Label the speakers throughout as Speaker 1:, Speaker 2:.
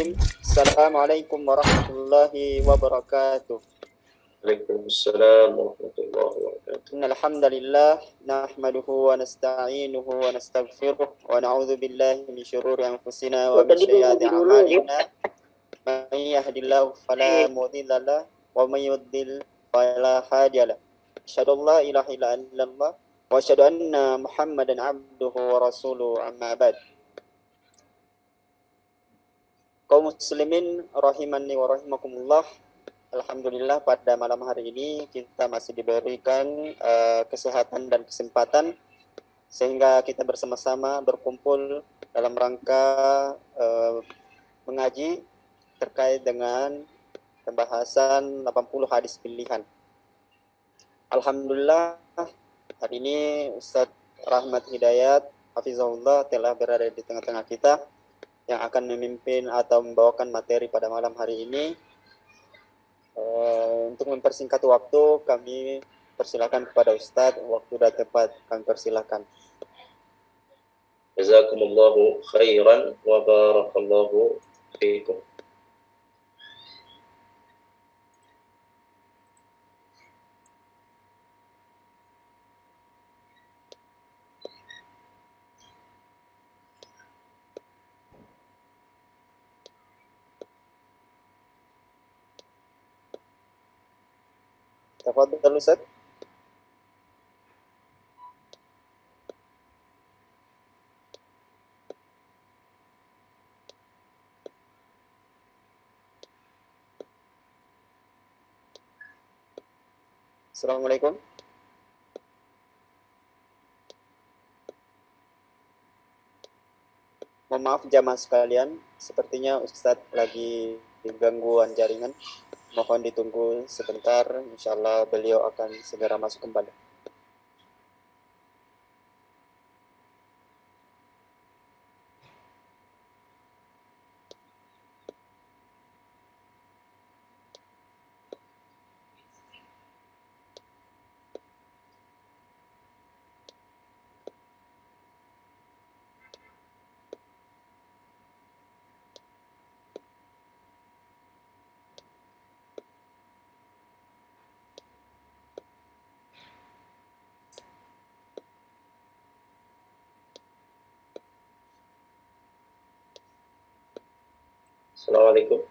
Speaker 1: Bismillahirrahmanirrahim. Assalamualaikum warahmatullahi wabarakatuh.
Speaker 2: Waalaikumsalam warahmatullahi wabarakatuh.
Speaker 1: Innal hamdalillah nahmaduhu wa nasta'inuhu wa nastaghfiruh wa na'udzu billahi min shururi anfusina wa min sayyiati a'malina. May yahdihillahu fala mudilla lahu wa may yudlil fala hadiya lahu. Asyhadu an la ilaha illallah wa asyhadu anna Muhammadan abduhu wa rasuluhu, amma ba'd. Kaum muslimin rahimani wa rahimakumullah. Alhamdulillah pada malam hari ini kita masih diberikan kesehatan dan kesempatan sehingga kita bersama-sama berkumpul dalam rangka mengaji terkait dengan pembahasan 80 hadis pilihan. Alhamdulillah hari ini Ustaz Rahmat Hidayat hafizahullah telah berada di tengah-tengah kita yang akan memimpin atau membawakan materi pada malam hari ini. Untuk mempersingkat waktu, kami persilakan kepada Ustadz. Waktu dan tempat kami persilakan.
Speaker 2: Jazakumullahu khairan wa barakallahu fiikum.
Speaker 1: Tafadhal Ustaz. Assalamualaikum. Mohon maaf jamaah sekalian, sepertinya Ustadz lagi gangguan jaringan. Mohon ditunggu sebentar, insyaallah beliau akan segera masuk kembali.
Speaker 2: Assalamualaikum.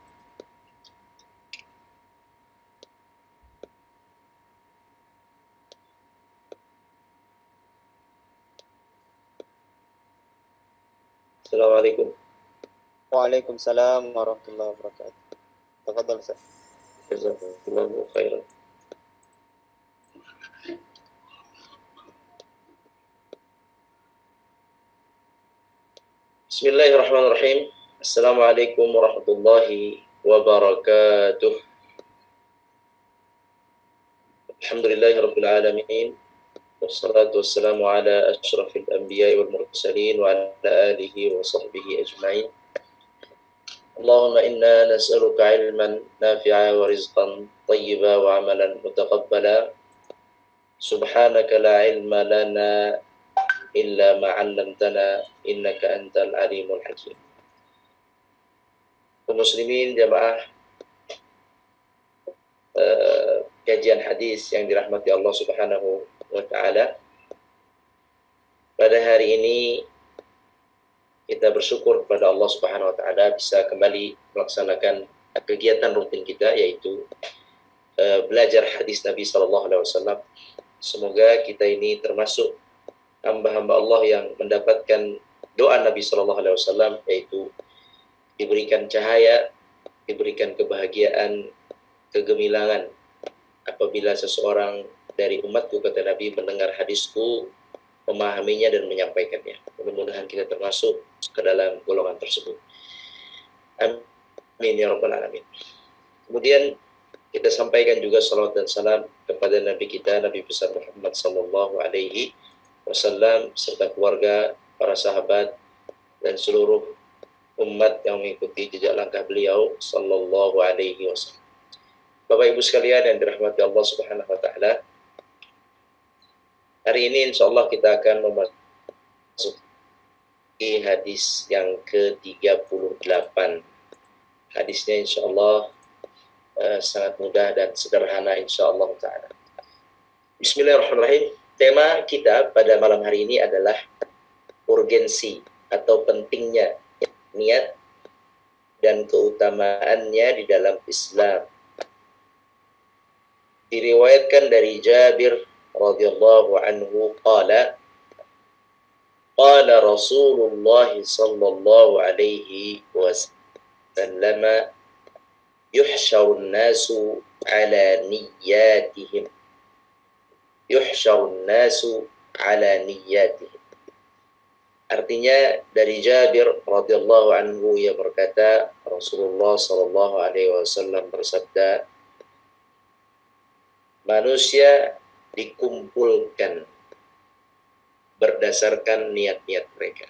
Speaker 2: Assalamualaikum.
Speaker 1: Waalaikumsalam warahmatullahi wabarakatuh. Tafadhal Ustaz.
Speaker 2: Jazakumullahu khairan. Bismillahirrahmanirrahim. Assalamualaikum warahmatullahi wabarakatuh. Alhamdulillahirabbil alamin. Wassalatu wassalamu ala asyrafil anbiya'i wal mursalin wa ala alihi wa sahbihi ajma'in. Allahumma inna nas'aluka ilman nafi'a wa rizqan thayyiba wa amalan mutaqabbala. Subhanaka la ilma lana illa ma 'allamtana innaka antal alimul hakim. Kaum muslimin jamaah kajian hadis yang dirahmati Allah Subhanahu wa taala. Pada hari ini kita bersyukur kepada Allah Subhanahu wa taala bisa kembali melaksanakan kegiatan rutin kita, yaitu belajar hadis Nabi sallallahu alaihi wasallam. Semoga kita ini termasuk hamba-hamba Allah yang mendapatkan doa Nabi sallallahu alaihi wasallam, yaitu diberikan cahaya, diberikan kebahagiaan, kegemilangan apabila seseorang dari umatku, kata Nabi, mendengar hadisku, memahaminya dan menyampaikannya. Mudah-mudahan kita termasuk ke dalam golongan tersebut. Amin ya rabbal alamin. Kemudian kita sampaikan juga salawat dan salam kepada Nabi kita, Nabi besar Muhammad sallallahu alaihi wasallam, serta keluarga, para sahabat, dan seluruh umat yang mengikuti jejak langkah beliau sallallahu alaihi wasallam. Bapak Ibu sekalian yang dirahmati Allah Subhanahu wa taala, hari ini insyaallah kita akan memasuki hadis yang ke-38 Hadisnya insya Allah sangat mudah dan sederhana insya Allah ta'ala. Bismillahirrahmanirrahim. Tema kita pada malam hari ini adalah urgensi atau pentingnya niat dan keutamaannya di dalam Islam. Diriwayatkan dari Jabir radhiyallahu anhu qala qala Rasulullah sallallahu alaihi wasallam yuhsyarun nasu ala niyyatihim yuhsyarun nasu ala niyyatihim. Artinya dari Jabir radhiyallahu anhu ia berkata, Rasulullah sallallahu alaihi wasallam bersabda, manusia dikumpulkan berdasarkan niat-niat mereka.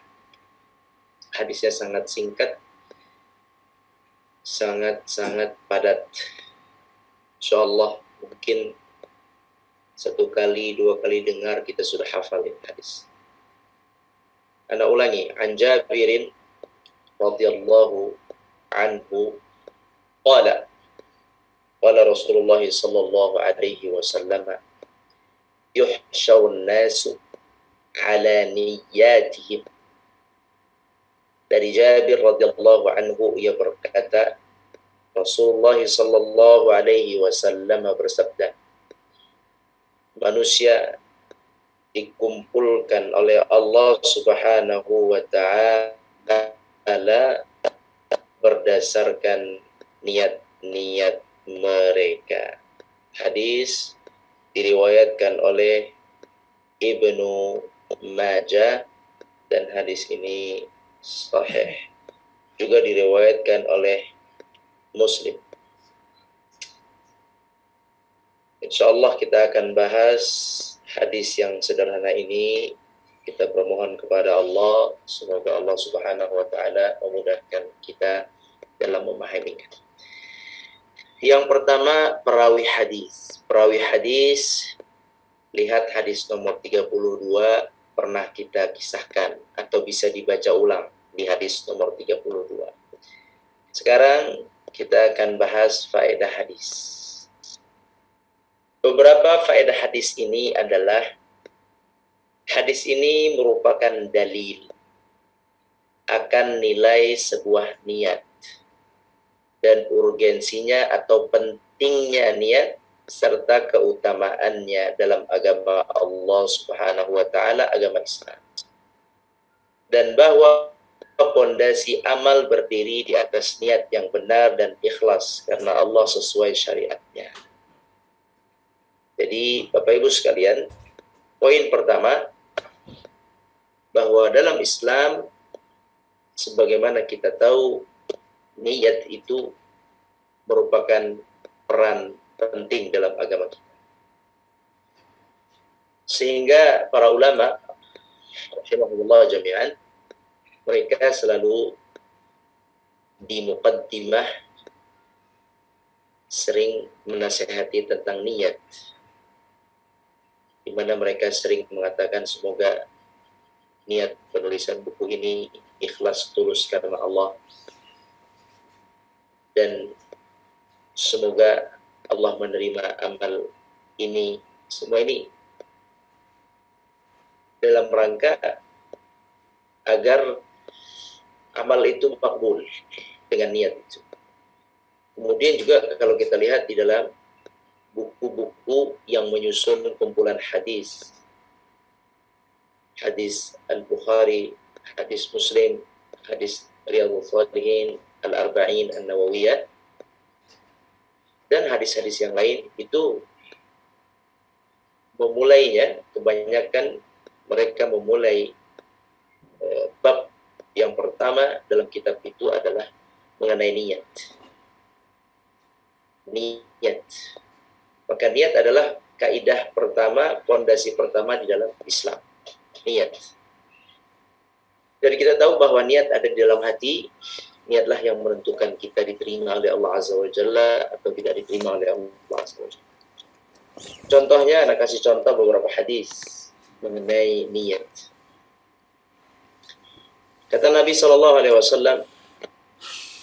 Speaker 2: Hadisnya sangat singkat, sangat padat. Insyaallah mungkin satu kali, dua kali dengar kita sudah hafal ini hadis. Ana ulangi, an Jabirin radhiyallahu anhu qala qala Rasulullah sallallahu alaihi wasallam yuhsyarun nasu ala niyyatihim. Dari Jabir radhiyallahu anhu ia berkata, Rasulullah sallallahu alaihi wasallam bersabda, manusia dikumpulkan oleh Allah Subhanahu wa ta'ala berdasarkan niat-niat mereka. Hadis diriwayatkan oleh Ibnu Majah dan hadis ini sahih. Juga diriwayatkan oleh Muslim. Insyaallah kita akan bahas hadis yang sederhana ini. Kita bermohon kepada Allah, semoga Allah Subhanahu wa ta'ala memudahkan kita dalam memahaminya. Yang pertama, perawi hadis. Perawi hadis, lihat hadis nomor 32 pernah kita kisahkan atau bisa dibaca ulang di hadis nomor 32. Sekarang kita akan bahas faedah hadis. Beberapa faedah hadis ini adalah, hadis ini merupakan dalil akan nilai sebuah niat dan urgensinya atau pentingnya niat serta keutamaannya dalam agama Allah Subhanahu wa ta'ala, agama Islam. Dan bahwa pondasi amal berdiri di atas niat yang benar dan ikhlas karena Allah sesuai syariatnya. Jadi Bapak Ibu sekalian, poin pertama, bahwa dalam Islam, sebagaimana kita tahu, niat itu merupakan peran penting dalam agama kita. Sehingga para ulama, rahimahullah jami'an, mereka selalu di muqaddimah sering menasihati tentang niat, di mana mereka sering mengatakan semoga niat penulisan buku ini ikhlas tulus karena Allah, dan semoga Allah menerima amal ini. Semua ini dalam rangka agar amal itu makbul dengan niat itu. Kemudian juga kalau kita lihat di dalam buku-buku yang menyusun kumpulan hadis, hadis Al-Bukhari, hadis Muslim, hadis Riyadhus Shalihin, Al-Arba'in An-Nawawiyah, dan hadis-hadis yang lain, itu memulainya, kebanyakan mereka memulai bab yang pertama dalam kitab itu adalah mengenai niat. Niat. Maka niat adalah kaidah pertama, fondasi pertama di dalam Islam. Niat. Jadi kita tahu bahwa niat ada di dalam hati. Niatlah yang menentukan kita diterima oleh Allah Azza wa Jalla atau tidak diterima oleh Allah Azza wa Jalla. Contohnya, anak kasih contoh beberapa hadis mengenai niat. Kata Nabi SAW,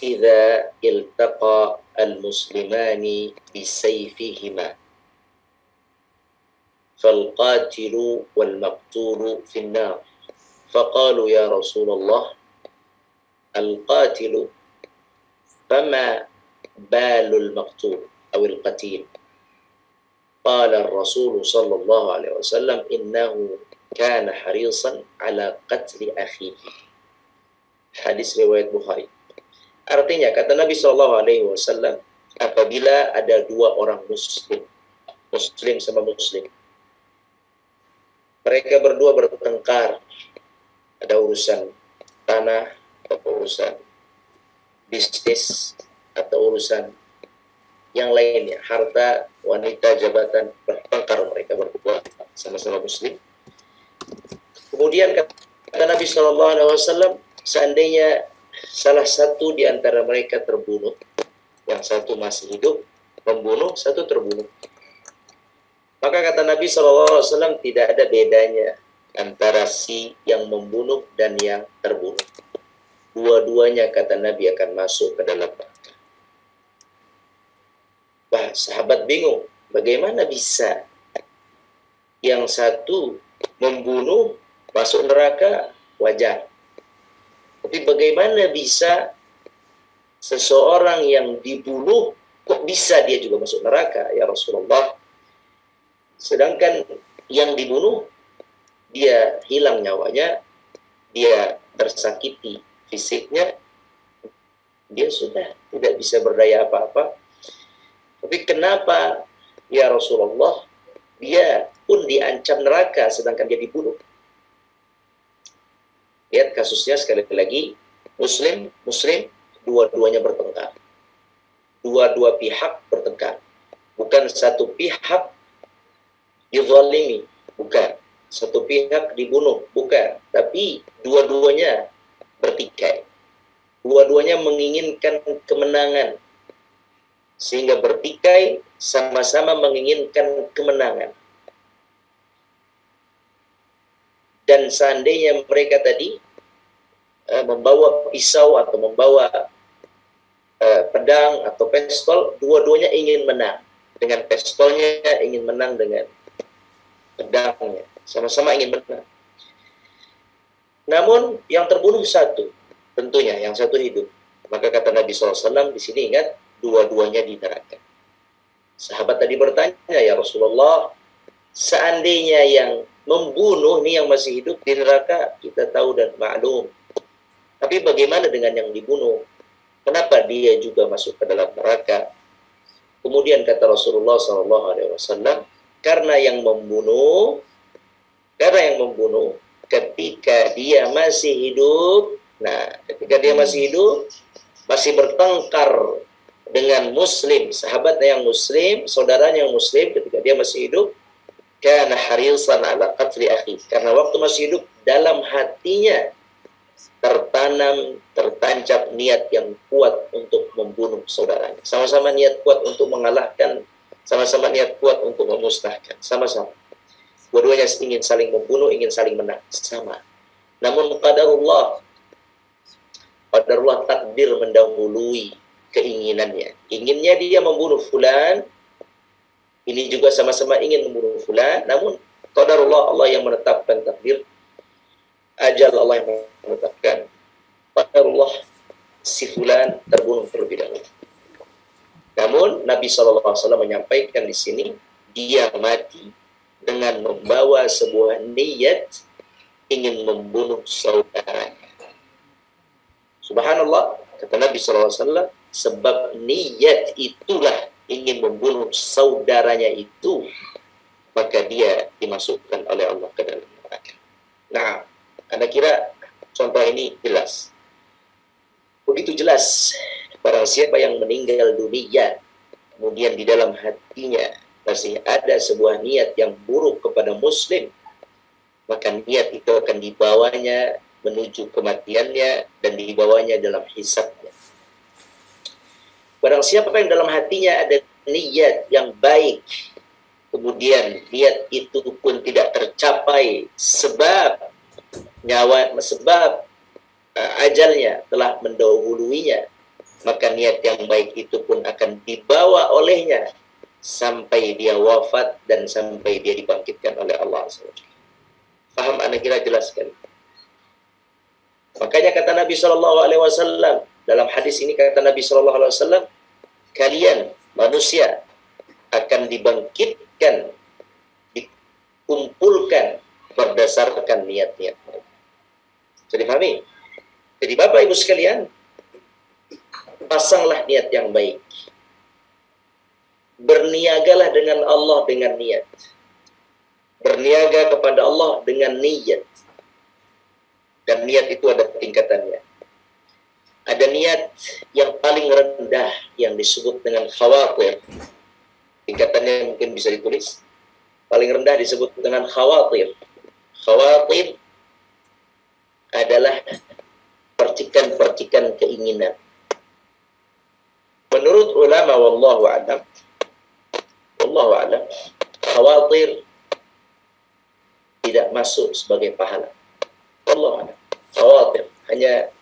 Speaker 2: idza iltaqa al-muslimani bisayfihima falqatilu wal maqtulu fin nar. Faqalu ya Rasulullah al-qatilu fama balul maqtul aw al-qatil. Qala ar-rasul sallallahu alaihi wasallam innahu kana harisan ala qatli akhihi. Hadis riwayat Bukhari. Artinya kata Nabi sallallahu alaihi wasallam, apabila ada dua orang muslim sama muslim, mereka berdua bertengkar, ada urusan tanah atau urusan bisnis atau urusan yang lainnya, harta, wanita, jabatan, bertengkar mereka berdua sama-sama muslim. Kemudian kata Nabi SAW, seandainya salah satu di antara mereka terbunuh, yang satu masih hidup, membunuh, satu terbunuh. Maka kata Nabi SAW, tidak ada bedanya antara si yang membunuh dan yang terbunuh. Dua-duanya kata Nabi akan masuk ke dalam neraka. Wah, sahabat bingung, bagaimana bisa yang satu membunuh masuk neraka? Wajar. Tapi bagaimana bisa seseorang yang dibunuh kok bisa dia juga masuk neraka ya Rasulullah? Sedangkan yang dibunuh dia hilang nyawanya, dia tersakiti fisiknya, dia sudah tidak bisa berdaya apa-apa. Tapi kenapa ya Rasulullah dia pun diancam neraka sedangkan dia dibunuh? Lihat kasusnya sekali lagi, muslim, dua-duanya bertengkar. Dua-dua pihak bertengkar. Bukan satu pihak dizalimi, bukan. Satu pihak dibunuh, bukan. Tapi dua-duanya bertikai. Dua-duanya menginginkan kemenangan. Sehingga bertikai sama-sama menginginkan kemenangan. Dan seandainya mereka tadi membawa pisau atau membawa pedang atau pistol, dua-duanya ingin menang. Dengan pistolnya ingin menang dengan pedangnya. Sama-sama ingin menang. Namun yang terbunuh satu, tentunya yang satu hidup. Maka kata Nabi SAW di sini ingat, dua-duanya di neraka. Sahabat tadi bertanya, ya Rasulullah, seandainya yang membunuh nih yang masih hidup di neraka, kita tahu dan maklum. Tapi bagaimana dengan yang dibunuh? Kenapa dia juga masuk ke dalam neraka? Kemudian kata Rasulullah SAW, karena yang membunuh, ketika dia masih hidup, ketika dia masih hidup, masih bertengkar dengan muslim, sahabatnya yang muslim, saudaranya yang muslim, ketika dia masih hidup, kana harisan ala qatli akhi, karena waktu masih hidup dalam hatinya tertancap niat yang kuat untuk membunuh saudaranya. Sama-sama niat kuat untuk mengalahkan, sama-sama niat kuat untuk memusnahkan, sama-sama. Dua-duanya ingin saling membunuh, ingin saling menang, sama. Namun qadarullah takdir mendahului keinginannya. Inginnya dia membunuh fulan, ini juga sama-sama ingin membunuh fulan, namun qadarullah, Allah yang menetapkan takdir, ajal Allah yang menetapkan, qadarullah si fulan terbunuh terlebih dahulu. Namun Nabi SAW menyampaikan di sini, dia mati dengan membawa sebuah niat ingin membunuh saudaranya. Subhanallah, kata Nabi SAW, sebab niat itulah ingin membunuh saudaranya itu, maka dia dimasukkan oleh Allah ke dalam neraka. Nah, Anda kira contoh ini jelas? Begitu jelas. Barang siapa yang meninggal dunia, kemudian di dalam hatinya masih ada sebuah niat yang buruk kepada muslim, maka niat itu akan dibawanya menuju kematiannya dan dibawanya dalam hisabnya. Barang siapa yang dalam hatinya ada niat yang baik, kemudian niat itu pun tidak tercapai sebab ajalnya telah mendahuluinya, maka niat yang baik itu pun akan dibawa olehnya sampai dia wafat dan sampai dia dibangkitkan oleh Allah SWT. Paham? Anda kira jelas sekali. Makanya kata Nabi SAW dalam hadis ini, kata Nabi SAW, kalian manusia akan dibangkitkan, dikumpulkan berdasarkan niat-niat mereka. Jadi pahami? Jadi Bapak Ibu sekalian, pasanglah niat yang baik. Berniagalah dengan Allah dengan niat. Berniaga kepada Allah dengan niat. Dan niat itu ada tingkatannya. Ada niat yang paling rendah yang disebut dengan khawatir. Tingkatannya mungkin bisa ditulis. Paling rendah disebut dengan khawatir. Khawatir adalah percikan-percikan keinginan. Menurut ulama wallahu a'lam, khawatir tidak masuk sebagai pahala. Wallahu a'lam. Khawatir hanya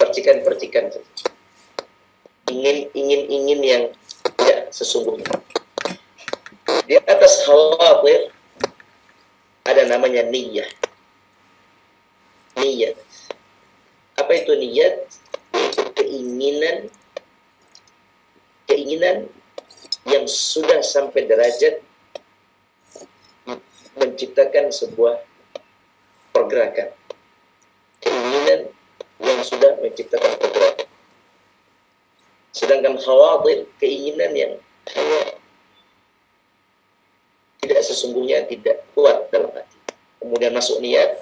Speaker 2: percikan-percikan saja. Ingin yang tidak sesungguhnya. Di atas khawatir ada namanya niyah. Niat. Apa itu niat? Keinginan yang sudah sampai derajat menciptakan sebuah pergerakan. Keinginan yang sudah menciptakan pergerakan. Sedangkan khawatir, keinginan yang hanya tidak sesungguhnya, tidak kuat dalam hati. Kemudian masuk niat,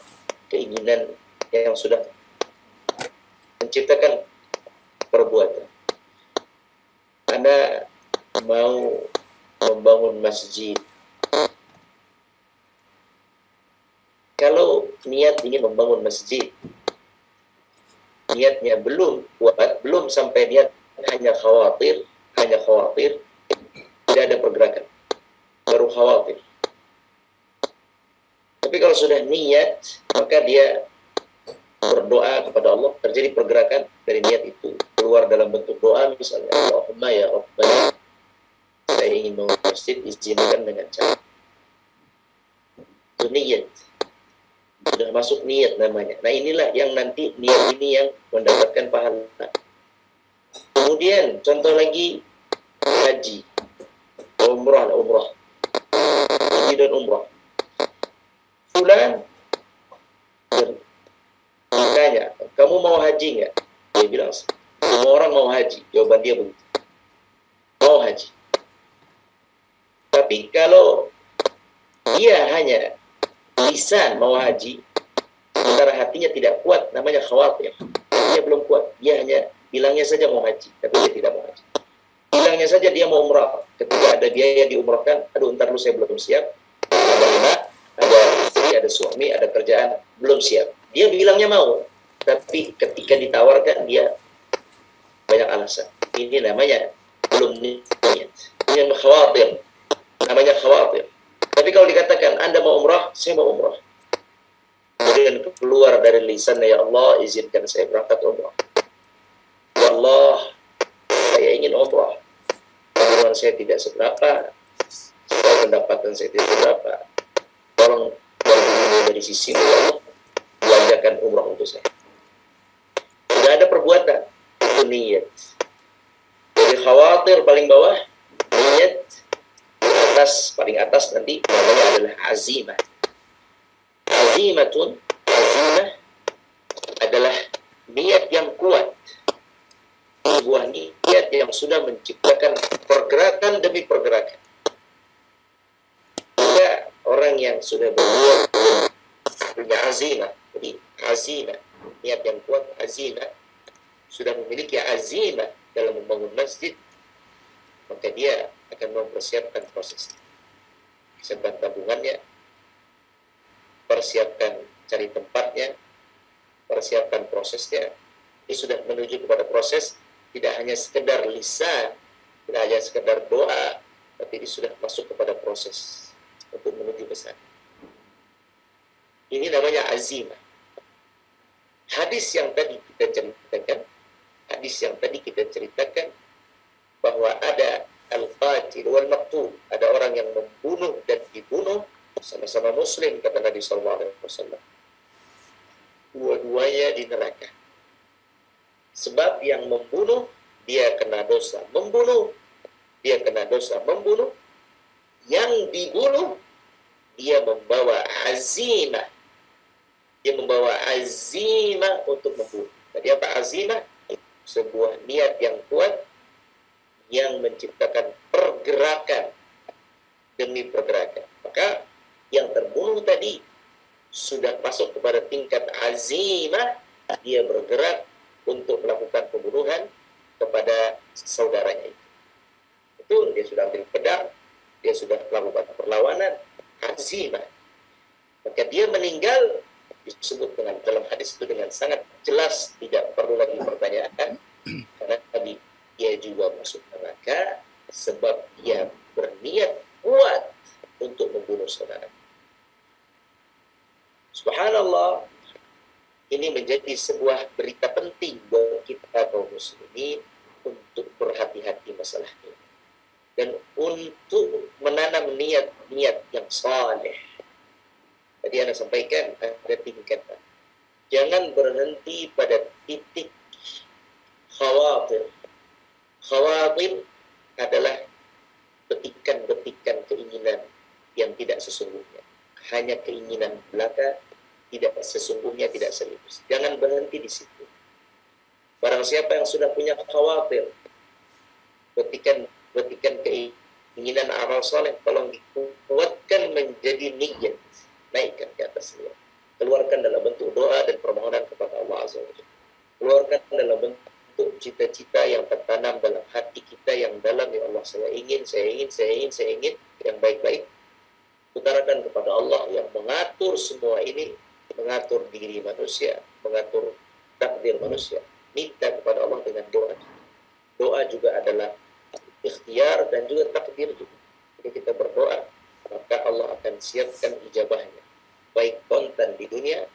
Speaker 2: keinginan yang sudah menciptakan perbuatan. Anda mau membangun masjid. Kalau niat ingin membangun masjid, niatnya belum kuat, belum sampai niat, hanya khawatir, tidak ada pergerakan, baru khawatir. Tapi kalau sudah niat, maka dia berdoa kepada Allah, terjadi pergerakan dari niat itu, keluar dalam bentuk doa, misalnya Allahumma ya Rabbana, saya ingin membangun masjid, izinkan dengan cara. Itu niat. Sudah masuk niat namanya. Nah inilah yang nanti niat ini yang mendapatkan pahala. Kemudian contoh lagi haji, umrah, haji dan umrah. Fulan bertanya, kamu mau haji nggak? Dia bilang, semua orang mau haji. Jawaban dia begitu, mau haji. Tapi kalau dia hanya lisan mau haji, sementara hatinya tidak kuat, namanya khawatir. Dia belum kuat, dia hanya bilangnya saja mau haji, tapi dia tidak mau haji. Bilangnya saja dia mau umrah, ketika ada biaya diumrahkan, aduh ntar lu saya belum siap, ada anak, ada istri, ada suami, ada kerjaan, belum siap. Dia bilangnya mau, tapi ketika ditawarkan dia banyak alasan. Ini namanya belum niat. Ini yang khawatir, namanya khawatir. Tapi kalau dikatakan Anda mau umrah, saya mau umrah. Kemudian keluar dari lisan, ya Allah izinkan saya berangkat umrah. Ya Allah, saya ingin umrah. Pengeluaran saya tidak seberapa, pendapatan saya tidak seberapa. Tolong dari sisi Allah, belanjakan umrah untuk saya. Tidak ada perbuatan, itu niat. Jadi khawatir paling bawah, niat paling atas nanti namanya adalah azimah. Azimah adalah niat yang kuat. Sebuah niat yang sudah menciptakan pergerakan demi pergerakan. Jika orang yang sudah berbuat punya azimah, jadi azimah, niat yang kuat, azimah, sudah memiliki azimah dalam membangun masjid, maka dia akan mempersiapkan proses, persiapkan tabungannya, persiapkan cari tempatnya, persiapkan prosesnya. Ini sudah menuju kepada proses, tidak hanya sekedar lisan, tidak hanya sekedar doa, tapi ini sudah masuk kepada proses untuk menuju ke sana. Ini namanya azimah. Hadis yang tadi kita ceritakan, hadis yang tadi kita ceritakan bahwa ada al-qatil wal maqtul, ada orang yang membunuh dan dibunuh, sama-sama muslim kata Nabi sallallahu alaihi wasallam. Dua-duanya di neraka. Sebab yang membunuh dia kena dosa membunuh, dia kena dosa membunuh. Yang dibunuh dia membawa azimah, dia membawa azimah untuk membunuh. Tadi apa azimah? Sebuah niat yang kuat yang menciptakan pergerakan demi pergerakan. Maka yang terbunuh tadi sudah masuk kepada tingkat azimah, dia bergerak untuk melakukan pembunuhan kepada saudaranya itu. Betul, dia sudah ambil pedang, dia sudah melakukan perlawanan, azimah. Maka dia meninggal disebut dengan dalam hadis itu dengan sangat jelas, tidak perlu lagi pertanyaan, karena tadi dia juga masuk neraka sebab dia berniat kuat untuk membunuh saudara. Subhanallah, ini menjadi sebuah berita penting buat kita kaum muslimin untuk berhati-hati masalah ini dan untuk menanam niat-niat yang saleh. Tadi Anda sampaikan ada tingkatan. Jangan berhenti pada titik khawatir. Khawatir adalah betikan-betikan keinginan yang tidak sesungguhnya. Hanya keinginan belaka, tidak sesungguhnya, tidak serius. Jangan berhenti di situ. Barang siapa yang sudah punya khawatir, betikan keinginan amal soleh, tolong dikuatkan menjadi niat. Naikkan ke atas niat. Keluarkan dalam bentuk doa dan permohonan kepada Allah Azza wa Jalla. Keluarkan dalam bentuk cita-cita yang tertanam dalam hati kita yang dalam, ya Allah, saya ingin yang baik-baik. Utarakan kepada Allah yang mengatur semua ini, mengatur diri manusia, mengatur takdir manusia. Minta kepada Allah dengan doa. Doa juga adalah ikhtiar dan juga takdir juga. Jadi kita berdoa, maka Allah akan siapkan ijabahnya, baik kontan di dunia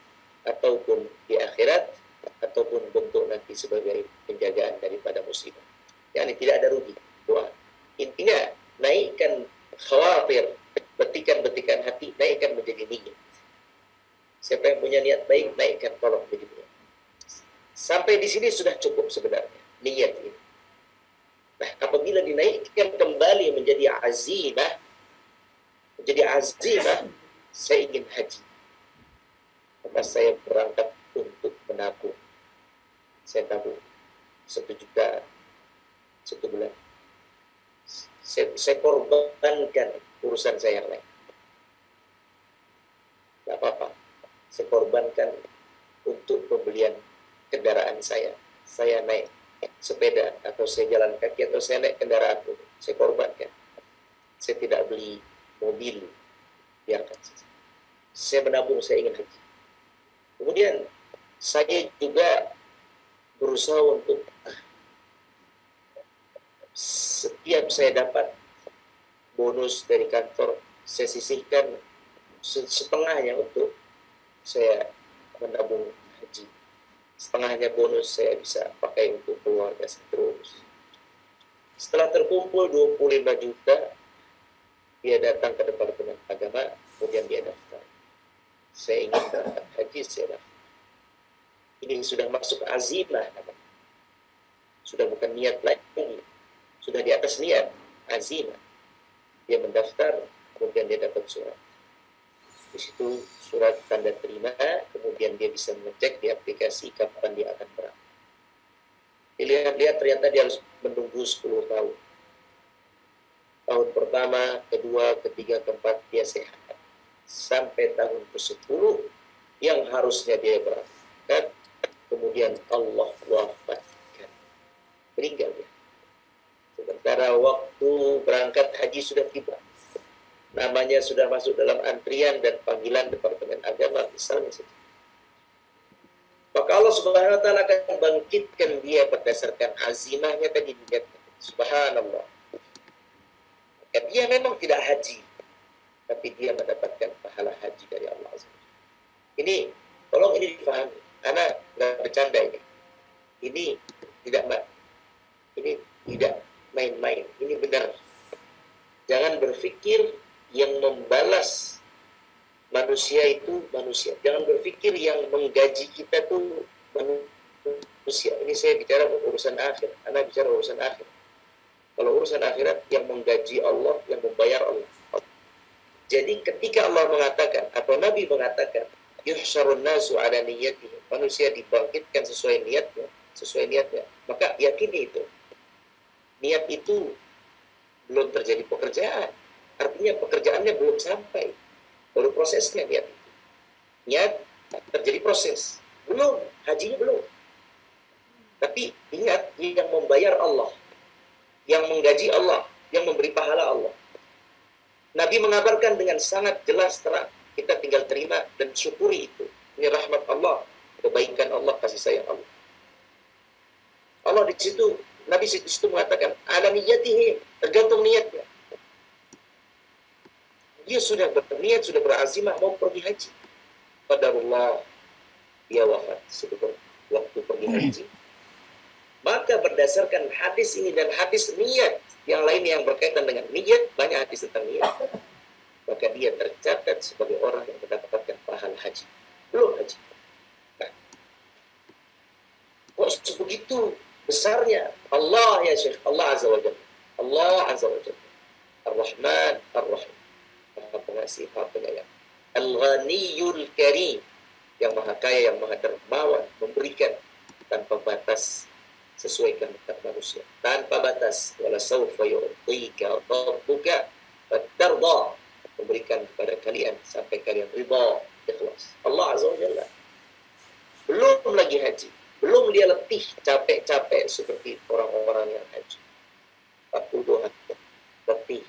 Speaker 2: ataupun di akhirat, ataupun bentuk nanti sebagai penjagaan daripada musibah. Yani tidak ada rugi doa. Intinya naikkan khawatir, betikan-betikan hati, naikkan menjadi niat. Siapa yang punya niat baik, naikkan tolong menjadi niat. Sampai di sini sudah cukup sebenarnya niat ini. Nah, apabila dinaikkan kembali menjadi azimah, saya ingin haji, maka saya berangkat untuk menabung. Saya tabung 1 juta 1 bulan. Saya korbankan urusan saya yang lain. Tidak apa-apa. Saya korbankan untuk pembelian kendaraan saya. Saya naik sepeda, atau saya jalan kaki, atau saya naik kendaraan itu. Saya korbankan. Saya tidak beli mobil, biarkan saja. Saya menabung, saya ingin haji. Kemudian saya juga berusaha untuk setiap saya dapat bonus dari kantor, saya sisihkan setengahnya untuk saya menabung haji. Setengahnya bonus saya bisa pakai untuk keluarga terus. Setelah terkumpul 25 juta, dia datang ke Departemen Agama, kemudian dia daftar. Saya ingin berangkat haji, saya daftar. Ini sudah masuk azimah, sudah bukan niat lagi, sudah di atas niat, azimah. Dia mendaftar, kemudian dia dapat surat. Di situ surat tanda terima, kemudian dia bisa mengecek di aplikasi kapan dia akan berangkat. Dilihat-lihat ternyata dia harus menunggu 10 tahun. Tahun pertama, kedua, ketiga, keempat dia sehat. Sampai tahun ke-10 yang harusnya dia berangkat, kemudian Allah wafatkan. Meninggal dia. Sementara waktu berangkat haji sudah tiba. Namanya sudah masuk dalam antrian dan panggilan Departemen Agama misalnya saja. Maka Allah Subhanahu wa taala akan bangkitkan dia berdasarkan azimahnya tadi dilihat. Subhanallah. Dan dia memang tidak haji, tapi dia mendapatkan pahala haji dari Allah Azza wa Jalla. Ini, tolong ini difahami. Anak nggak bercanda ini. Ini Tidak, Mbak. Ini tidak main-main. Ini benar. Jangan berpikir yang membalas manusia itu manusia. Jangan berpikir yang menggaji kita tuh manusia. Ini saya bicara urusan akhir. Anda bicara urusan akhir. Kalau urusan akhirat, yang menggaji Allah, yang membayar Allah. Jadi ketika Allah mengatakan, atau Nabi mengatakan, yuhsyarun nasu ala niyatihi, manusia dibangkitkan sesuai niatnya, maka yakini itu. Niat itu belum terjadi pekerjaan. Artinya pekerjaannya belum sampai. Baru prosesnya niat itu. Niat terjadi proses. Belum, hajinya belum. Tapi ingat, yang membayar Allah, yang menggaji Allah, yang memberi pahala Allah. Nabi mengabarkan dengan sangat jelas terang. Kita tinggal terima dan syukuri itu. Ini rahmat Allah, kebaikan Allah, kasih sayang Allah. Allah di situ, Nabi di situ mengatakan, ala niyatihi, tergantung niatnya. Dia sudah berniat, sudah berazimah mau pergi haji. Qadarullah, dia wafat sebelum waktu pergi haji. Maka berdasarkan hadis ini dan hadis niat yang lain yang berkaitan dengan niat, banyak hadis tentang niat, maka dia tercatat sebagai orang yang mendapatkan pahala haji. Belum haji. Nah, kok sebegitu besarnya Allah ya Syekh, Allah Azza wa Jalla. Allah Azza wa Jalla. Ar-Rahman, Ar-Rahim. Maha Pengasih, Maha Penyayang. Al-Ghaniyul Karim, yang Maha Kaya, yang Maha Dermawan, memberikan tanpa batas sesuai kehendak manusia, tanpa batas. Wala sawfa yu'tika rabbuka fatarda, memberikan kepada kalian sampai kalian ridha, ikhlas. Allah Azza wa Jalla. Belum lagi haji, belum dia letih, capek-capek seperti orang-orang yang haji. 42 hari, letih,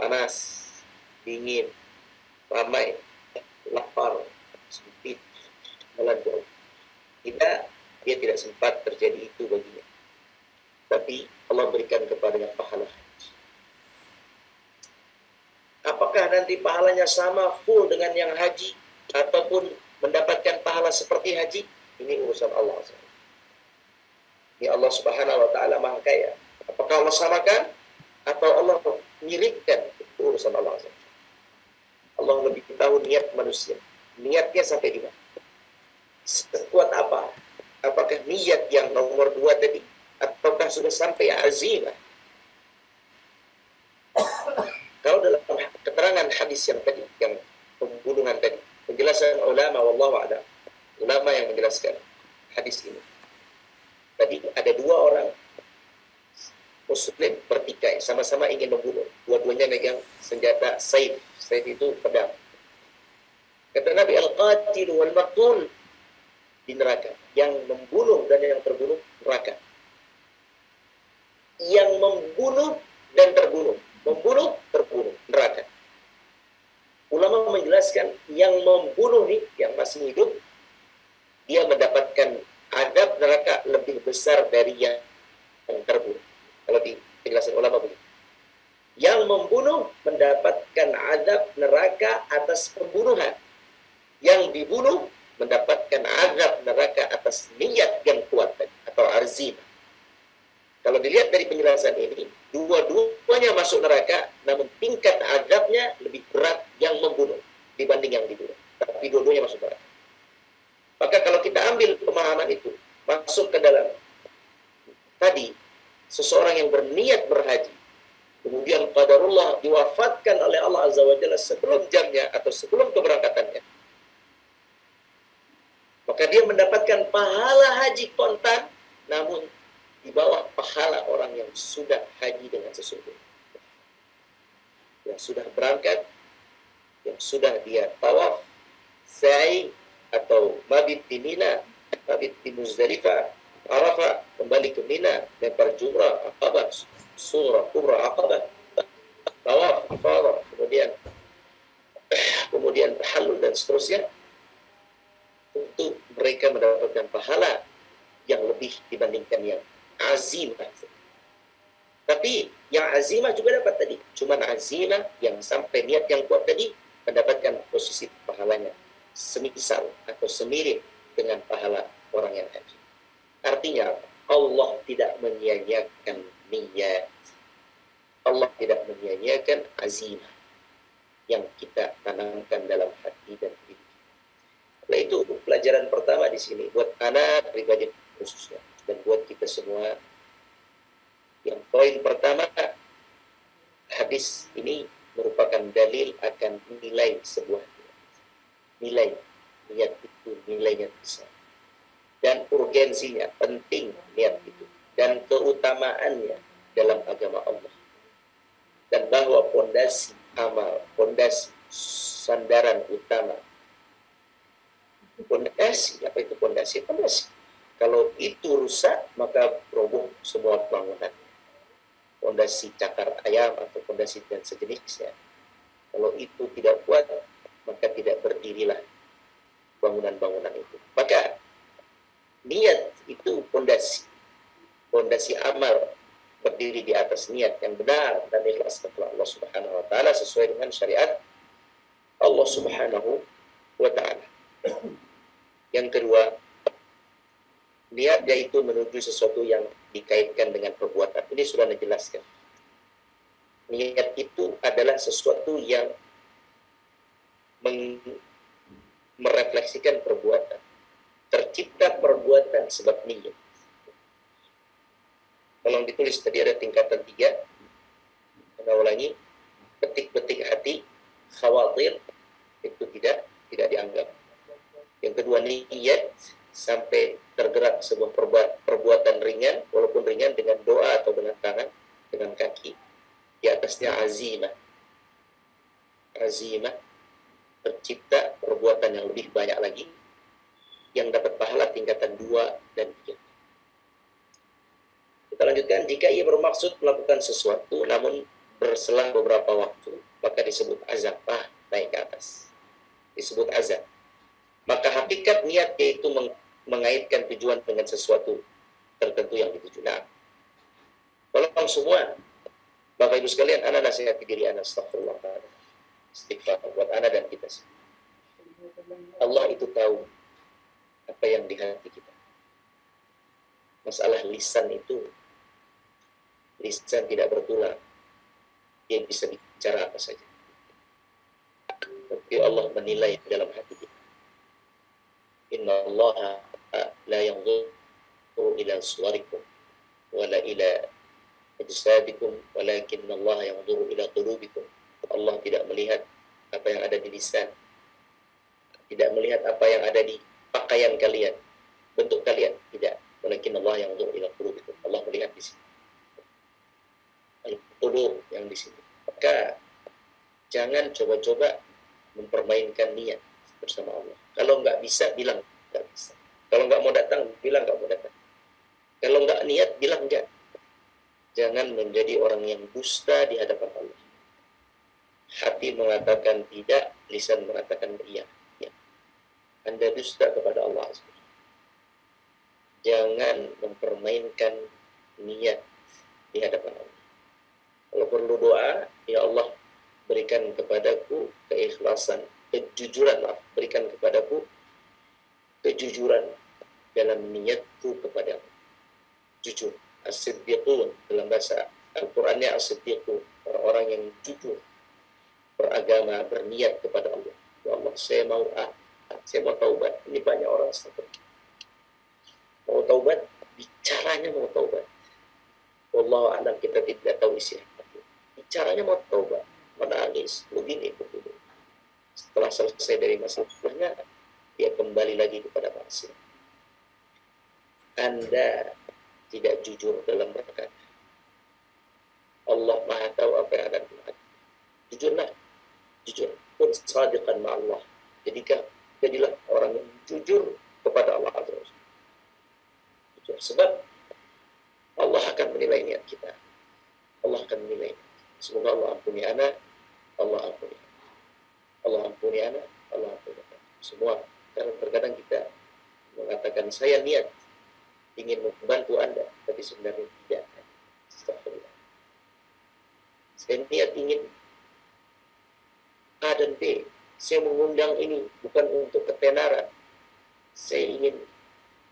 Speaker 2: panas, dingin, ramai, lapar, sempit, melandai. Dia tidak sempat terjadi itu baginya. Tapi Allah berikan kepadanya pahala haji. Apakah nanti pahalanya sama full dengan yang haji, ataupun mendapatkan pahala seperti haji? Ini urusan Allah. Ini Allah Subhanahu wa Ta'ala Maha Kaya. Apakah Allah samakan atau Allah miripkan? Itu urusan Allah. Allah lebih tahu niat manusia. Niatnya sampai di mana? Sekuat apa? Apakah niat yang nomor 2 tadi, ataukah sudah sampai azimah? Kalau dalam keterangan hadis yang tadi, yang pembunuhan tadi, penjelasan ulama, wallahu a'lam, ulama yang menjelaskan hadis ini. Tadi ada 2 orang Muslim bertikai, sama-sama ingin membunuh. Dua-duanya megang senjata saif. Saif itu pedang. Kata Nabi, al-qatil wal-maqtul di neraka. Yang membunuh dan yang terbunuh neraka. Yang membunuh dan terbunuh. Membunuh, terbunuh, neraka. Ulama menjelaskan yang membunuh nih, yang masih hidup, dia mendapatkan adab neraka lebih besar dari yang terbunuh. Kalau di penjelasan ulama begitu. Yang membunuh mendapatkan adab neraka atas pembunuhan. Yang dibunuh mendapatkan azab neraka atas niat yang kuat atau arzimah. Kalau dilihat dari penjelasan ini, dua-duanya masuk neraka, namun tingkat azabnya lebih berat yang membunuh dibanding yang dibunuh. Tapi dua-duanya masuk neraka. Maka kalau kita ambil pemahaman itu, masuk ke dalam tadi, seseorang yang berniat berhaji, kemudian qadarullah diwafatkan oleh Allah Azza wa Jalla sebelum jamnya atau sebelum keberangkatannya, maka dia mendapatkan pahala haji kontan, namun di bawah pahala orang yang sudah haji dengan sesungguhnya. Yang sudah berangkat, yang sudah dia tawaf, sa'i, atau mabit di Mina, mabit di Muzdalifah, Arafah, kembali ke Mina, lempar jumrah, Aqabah, surah, kubra, Aqabah, tawaf, ifadah, kemudian tahallul dan seterusnya. Tentu mereka mendapatkan pahala yang lebih dibandingkan yang azimah. Tapi yang azimah juga dapat tadi. Cuman azimah yang sampai niat yang kuat tadi mendapatkan posisi pahalanya semisal atau semirip dengan pahala orang yang haji. Artinya Allah tidak menyia-nyiakan niat. Allah tidak menyia-nyiakan azimah yang kita tanamkan dalam hati dan diri. Nah, itu pelajaran pertama di sini buat anak pribadi khususnya dan buat kita semua. Yang poin pertama, hadis ini merupakan dalil akan nilai sebuah nilai niat itu, nilainya besar dan urgensinya, penting niat itu dan keutamaannya dalam agama Allah, dan bahwa pondasi amal, pondasi sandaran utama, pondasi, apa itu pondasi? Pondasi kalau itu rusak maka roboh semua bangunan. Pondasi cakar ayam atau pondasi dan sejenisnya, kalau itu tidak kuat maka tidak berdirilah bangunan-bangunan itu. Maka niat itu pondasi amal berdiri di atas niat yang benar dan ikhlas kepada Allah Subhanahu wa taala sesuai dengan syariat Allah Subhanahu wa taala. Yang kedua, niat yaitu menuju sesuatu yang dikaitkan dengan perbuatan. Ini sudah dijelaskan. Niat itu adalah sesuatu yang merefleksikan perbuatan. Tercipta perbuatan sebab niat. Kalau ditulis tadi ada tingkatan 3. Saya ulangi, betik-betik hati, khawatir, itu tidak dianggap. Yang kedua, niat sampai tergerak sebuah perbuatan ringan, walaupun ringan dengan doa atau dengan tangan, dengan kaki. Di atasnya azimah. Azimah, tercipta perbuatan yang lebih banyak lagi, yang dapat pahala tingkatan 2 dan 3. Kita lanjutkan, jika ia bermaksud melakukan sesuatu namun berselang beberapa waktu, maka disebut azam. Naik ke atas. Disebut azam. Maka hakikat niat yaitu mengaitkan tujuan dengan sesuatu tertentu yang dituju. Nah, tolong semua Bapak Ibu sekalian, ana nasihati diri ana, astagfirullah, istighfar buat ana dan kita semua. Allah itu tahu apa yang di hati kita. Masalah lisan itu, lisan tidak bertulang, dia bisa bicara apa saja, tapi Allah menilai dalam hati kita. Inna Allah la yanzuru ila suwarikum wala ila ajsadikum walakin Allah yanzuru ila qulubikum. Allah tidak melihat apa yang ada di lisan, tidak melihat apa yang ada di pakaian kalian, bentuk kalian, tidak. Walakin Allah yanzuru ila qulubikum. Allah melihat di sini. Al-qulub yang di sini. Maka jangan coba-coba mempermainkan niat bersama Allah. Kalau nggak bisa, bilang nggak bisa. Kalau nggak mau datang, bilang nggak mau datang. Kalau nggak niat, bilang nggak. Jangan menjadi orang yang dusta di hadapan Allah. Hati mengatakan tidak, lisan mengatakan iya. Ya. Anda dusta kepada Allah. Jangan mempermainkan niat di hadapan Allah. Kalau perlu doa, ya Allah, berikan kepadaku keikhlasan, kejujuran, berikan kepadaku kejujuran dalam niatku kepadamu. Jujur, as-siddiqun, dalam bahasa Al-Qur'annya as-siddiqun, orang-orang yang jujur beragama, berniat kepada Allah. Ya Allah, saya mau taubat. Ini banyak orang seperti mau taubat, bicaranya mau taubat. Wallahu a'lam, kita tidak tahu isi hati. Bicaranya mau taubat, menangis, begini. Setelah selesai dari masalahnya, dia kembali lagi kepada maksiat. Anda tidak jujur dalam berkata. Allah Maha tahu apa yang ada di hati. Jujurlah, jujur. Kun sadiqan ma'allah. Jadilah orang yang jujur kepada Allah Azza wa Jalla. Jujur. Sebab Allah akan menilai niat kita. Allah akan menilai. Semoga Allah ampuni anak, Allah ampuni. Allah ampuni anak, Allah ampuni. Semua. Karena terkadang kita mengatakan saya niat ingin membantu Anda, tapi sebenarnya tidak. Astagfirullah. Saya niat ingin A dan B. Saya mengundang ini bukan untuk ketenaran. Saya ingin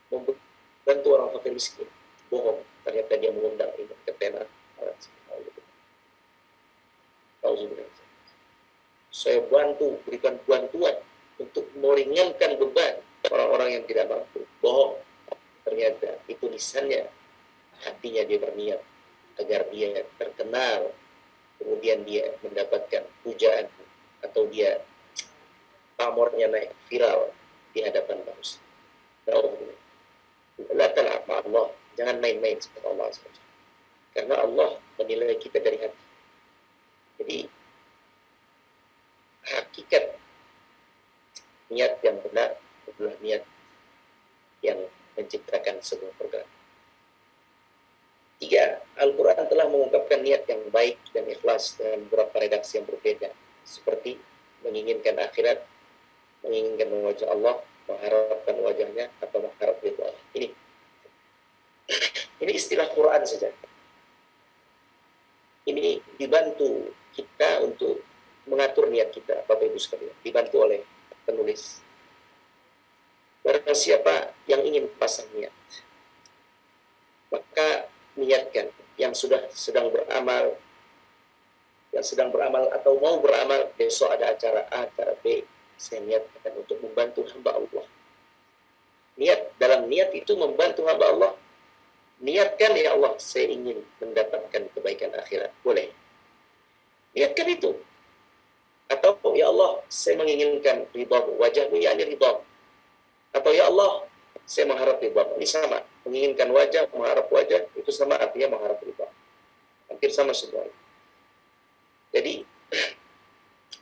Speaker 2: membantu orang fakir miskin. bohong, ternyata dia mengundang ini ke tenar. Saya bantu, berikan bantuan untuk meringankan beban orang-orang yang tidak mampu. Bohong, ternyata itu lisannya, hatinya dia berniat agar dia terkenal, kemudian dia mendapatkan pujaan atau dia pamornya naik viral di hadapan manusia. La tal'ab Allah, jangan main-main sama Allah SWT. Karena Allah menilai kita dari hati. Jadi hakikat niat yang benar adalah niat yang menciptakan sebuah program. 3. Al-Quran telah mengungkapkan niat yang baik dan ikhlas dengan beberapa redaksi yang berbeda, seperti menginginkan akhirat, menginginkan wajah Allah, mengharapkan wajahnya, atau mengharap ridha Allah. Ini istilah Quran saja. Ini dibantu kita untuk mengatur niat kita, Bapak Ibu sekalian, dibantu oleh penulis. Barang siapa yang ingin pasang niat, maka niatkan yang sedang beramal, atau mau beramal, besok ada acara A, acara B, saya niatkan untuk membantu hamba Allah. Dalam niat itu membantu hamba Allah, niatkan, ya Allah, saya ingin mendapatkan kebaikan akhirat. Boleh. Niatkan itu. Atau, ya Allah, saya menginginkan ridha-Mu, wajah-Mu, yakni ridha. Atau, ya Allah, saya mengharap ridha-Mu. Ini sama. Menginginkan wajah, mengharap wajah, itu sama artinya mengharap ridha. Hampir sama semua. Jadi,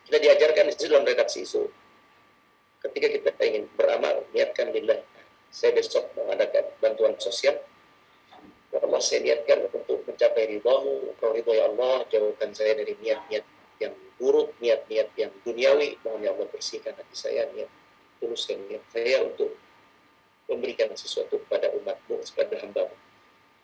Speaker 2: kita diajarkan di dalam redaksi itu, ketika kita ingin beramal, niatkan lillah. Saya besok mengadakan bantuan sosial. Ya Allah, saya niatkan untuk mencapai ridha-Mu. Engkau ridha, ya Allah, jauhkan saya dari niat-niat yang buruk, niat-niat yang duniawi. Mohon ya Allah bersihkan hati saya, tuluskan niat saya untuk memberikan sesuatu kepada umat-Mu, kepada hamba-Mu.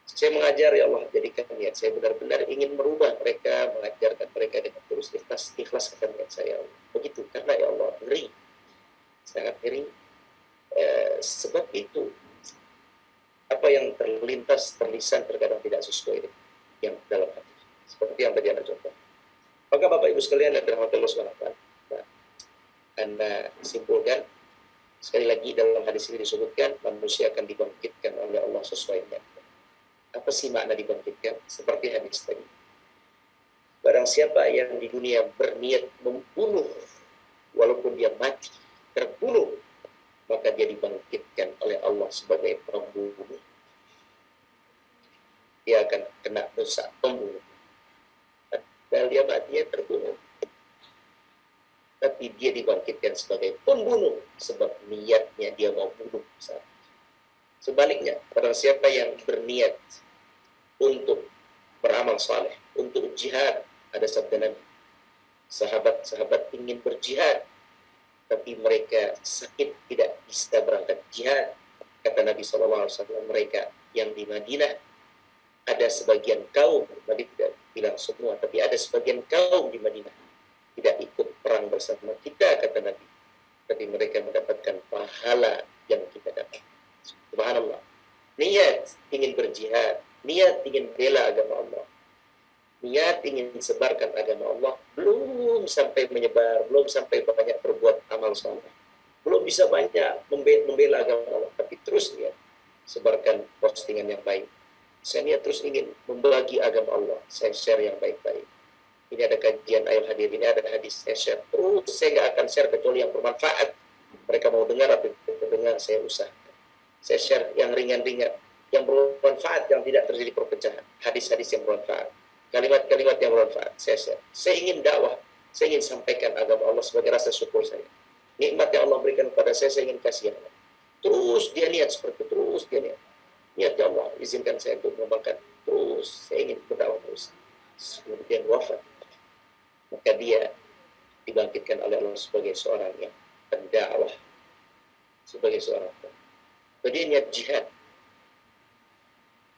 Speaker 2: Saya mengajar, ya Allah, jadikan niat saya benar-benar ingin merubah mereka, mengajarkan mereka dengan tulus ikhlaskan niat saya, Allah. Begitu, karena ya Allah, ngeri, sangat ngeri. Sebab itu, apa yang terlisan terkadang tidak sesuai dengan yang dalam hati. Seperti yang tadi Anda contoh. Maka Bapak Ibu sekalian yang dirahmati Allah SWT, Anda simpulkan, sekali lagi dalam hadis ini disebutkan, manusia akan dibangkitkan oleh Allah sesuai niatnya. Apa sih makna dibangkitkan? Seperti hadis tadi. Barang siapa yang di dunia berniat membunuh, walaupun dia mati, terbunuh, maka dia dibangkitkan oleh Allah sebagai pembunuh. Dia akan kena dosa pembunuh. Dan dia mati, dia terbunuh. Tapi dia dibangkitkan sebagai pembunuh, sebab niatnya dia mau bunuh. Sebaliknya, barang siapa yang berniat untuk beramal saleh, untuk jihad, ada sabda Nabi, sahabat-sahabat ingin berjihad, tapi mereka sakit, tidak bisa berangkat jihad. Kata Nabi SAW, mereka yang di Madinah, ada sebagian kaum, Nabi tidak bilang semua, tapi ada sebagian kaum di Madinah tidak ikut perang bersama kita, kata Nabi, tapi mereka mendapatkan pahala yang kita dapat. Subhanallah. Niat ingin berjihad, niat ingin bela agama Allah, niat ingin sebarkan agama Allah, belum sampai menyebar, belum sampai banyak berbuat amal saleh, belum bisa banyak membela agama Allah, tapi terus niat sebarkan postingan yang baik. Saya niat terus ingin membagi agama Allah, saya share yang baik-baik. Ini ada kajian, ayo hadir, ini ada hadis, saya share terus. Saya nggak akan share kecuali yang bermanfaat. Mereka mau dengar atau tidak dengar, saya usahakan. Saya share yang ringan-ringan, yang bermanfaat, yang tidak terjadi perpecahan. Hadis-hadis yang bermanfaat, kalimat-kalimat yang bermanfaat, saya share. Saya ingin dakwah, saya ingin sampaikan agama Allah sebagai rasa syukur saya. Nikmat yang Allah berikan kepada saya ingin kasih. Terus dia niat seperti itu, terus dia niat. Niat ya Allah, izinkan saya untuk mengembangkan terus, saya ingin berdakwah terus. Kemudian wafat, maka dia dibangkitkan oleh Allah sebagai seorang yang pendakwah, sebagai seorang jadi niat jihad.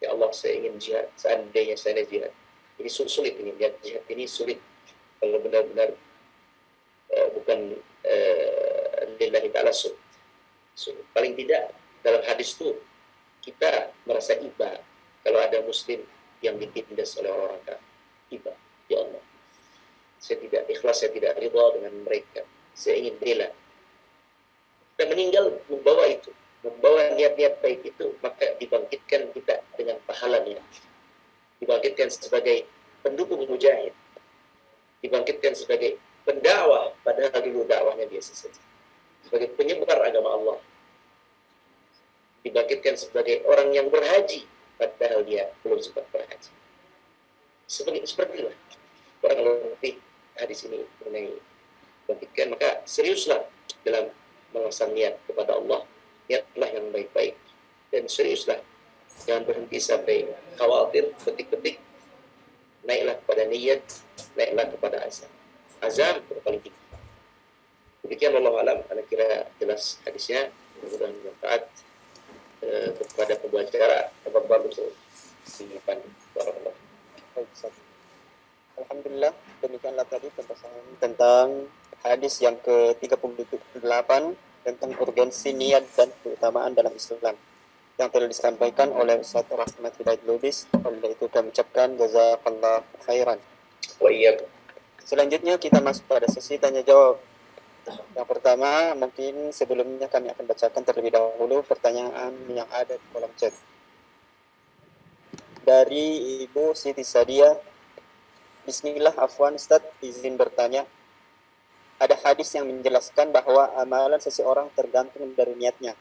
Speaker 2: Ya Allah, saya ingin jihad, seandainya saya jihad. Ini sulit, ini niat jihad ini sulit kalau benar-benar bukan lillahi ta'ala sulit. Paling tidak dalam hadis itu kita merasa iba kalau ada muslim yang ditindas oleh orang kafir, tiba, ya Allah, saya tidak ikhlas, saya tidak ridha dengan mereka, saya ingin bela. Dan meninggal membawa itu, membawa niat-niat baik itu, maka dibangkitkan kita dengan pahalanya, dibangkitkan sebagai pendukung mujahid, dibangkitkan sebagai pendakwah, padahal dulu dakwahnya biasa saja, sebagai penyebar agama Allah, dibangkitkan sebagai orang yang berhaji, padahal dia belum sempat berhaji. Seperti itulah orang lebih hadis ini mengenai bangkitkan. Maka seriuslah dalam memasang niat kepada Allah, niatlah yang baik-baik, dan seriuslah, jangan berhenti sampai khawatir, petik-petik, naiklah kepada niat, naiklah kepada azam. Azam itu paling tinggi. Demikian Allah alam, anda kira jelas hadisnya, mudah-mudahan bermanfaat kepada pembaca. Apa bagus di depan warahmatullahi.
Speaker 1: Alhamdulillah, demikianlah tadi pembahasan tentang hadis yang ke-38 tentang urgensi niat dan keutamaan dalam Islam yang telah disampaikan oleh Ustaz Rahmat Hidayat Lubis. Oleh itu kami ucapkan jazakallah khairan.
Speaker 2: Wa iyyakum.
Speaker 1: Selanjutnya kita masuk pada sesi tanya jawab. Yang pertama, mungkin sebelumnya kami akan bacakan terlebih dahulu pertanyaan yang ada di kolom chat. Dari Ibu Siti Sadia. Bismillah, afwan Ustaz, izin bertanya. Ada hadis yang menjelaskan bahwa amalan seseorang tergantung dari niatnya.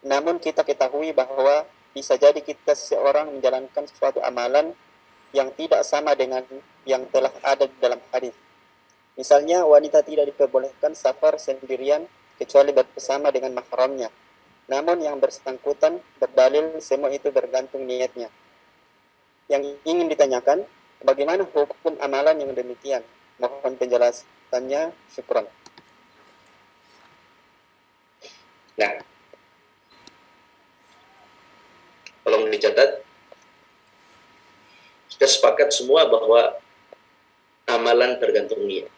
Speaker 1: Namun kita ketahui bahwa bisa jadi kita seseorang menjalankan suatu amalan yang tidak sama dengan yang telah ada di dalam hadis. Misalnya, wanita tidak diperbolehkan safar sendirian kecuali bersama dengan mahramnya. Namun yang bersangkutan berdalil semua itu bergantung niatnya. Yang ingin ditanyakan, bagaimana hukum amalan yang demikian? Mohon penjelasannya, syukran.
Speaker 2: Nah, tolong dicatat, kita sepakat semua bahwa amalan tergantung niat.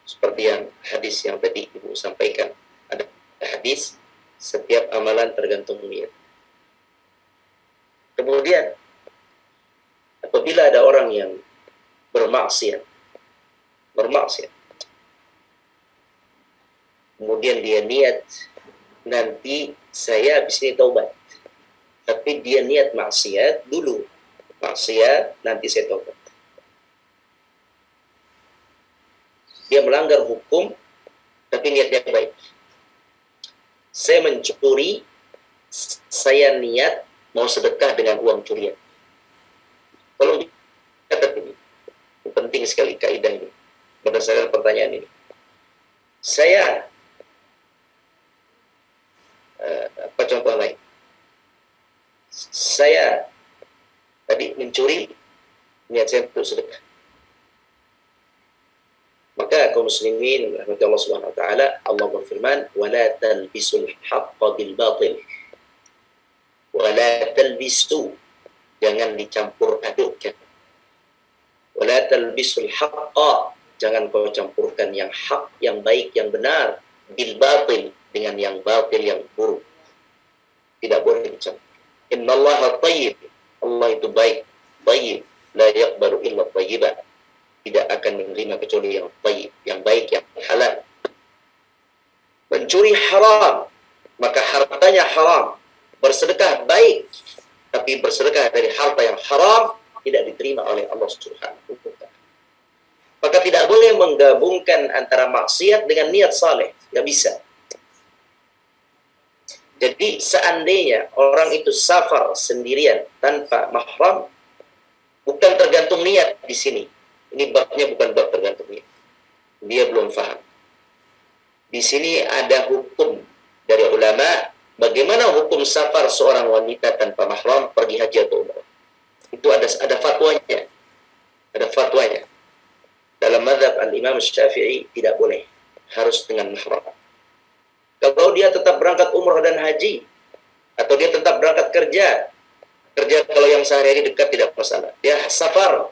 Speaker 2: Seperti yang hadis yang tadi Ibu sampaikan, ada hadis setiap amalan tergantung niat. Kemudian apabila ada orang yang bermaksiat, kemudian dia niat, nanti saya habis ini taubat, tapi dia niat maksiat dulu, maksiat nanti saya taubat. Dia melanggar hukum, tapi niatnya baik. Saya mencuri, saya niat mau sedekah dengan uang curian. Tolong dicatat ini. Penting sekali kaidah ini. Berdasarkan pertanyaan ini. Saya, apa contoh lain? Saya tadi mencuri, niat saya untuk sedekah. Maka kaum muslimin rahmati Allah Subhanahu wa taala, Allah berfirman, "Wala talbisul haqqa bil batil." Wala talbisu, jangan dicampur adukkan. Wala talbisul haqqa, jangan kau campurkan yang hak, yang baik, yang benar, bil batil, dengan yang batil, yang buruk. Tidak boleh dicampur. Innallaha thayyib, Allah itu baik, thayyib, la yaqbalu illa thayyiban, tidak akan menerima kecuali yang thayyib, yang baik, yang halal. Mencuri haram, maka hartanya haram. Bersedekah baik, tapi bersedekah dari harta yang haram tidak diterima oleh Allah Subhanahu wa taala. Maka tidak boleh menggabungkan antara maksiat dengan niat saleh, nggak bisa. Jadi seandainya orang itu safar sendirian tanpa mahram, bukan tergantung niat di sini. Ini babnya bukan bab tergantung niat. Dia belum paham. Di sini ada hukum dari ulama, bagaimana hukum safar seorang wanita tanpa mahram pergi haji atau umrah. Itu ada fatwanya. Ada fatwanya. Dalam mazhab al-Imam Syafi'i tidak boleh, harus dengan mahram. Kalau dia tetap berangkat umrah dan haji, atau dia tetap berangkat kerja kalau yang sehari-hari dekat tidak masalah. Dia safar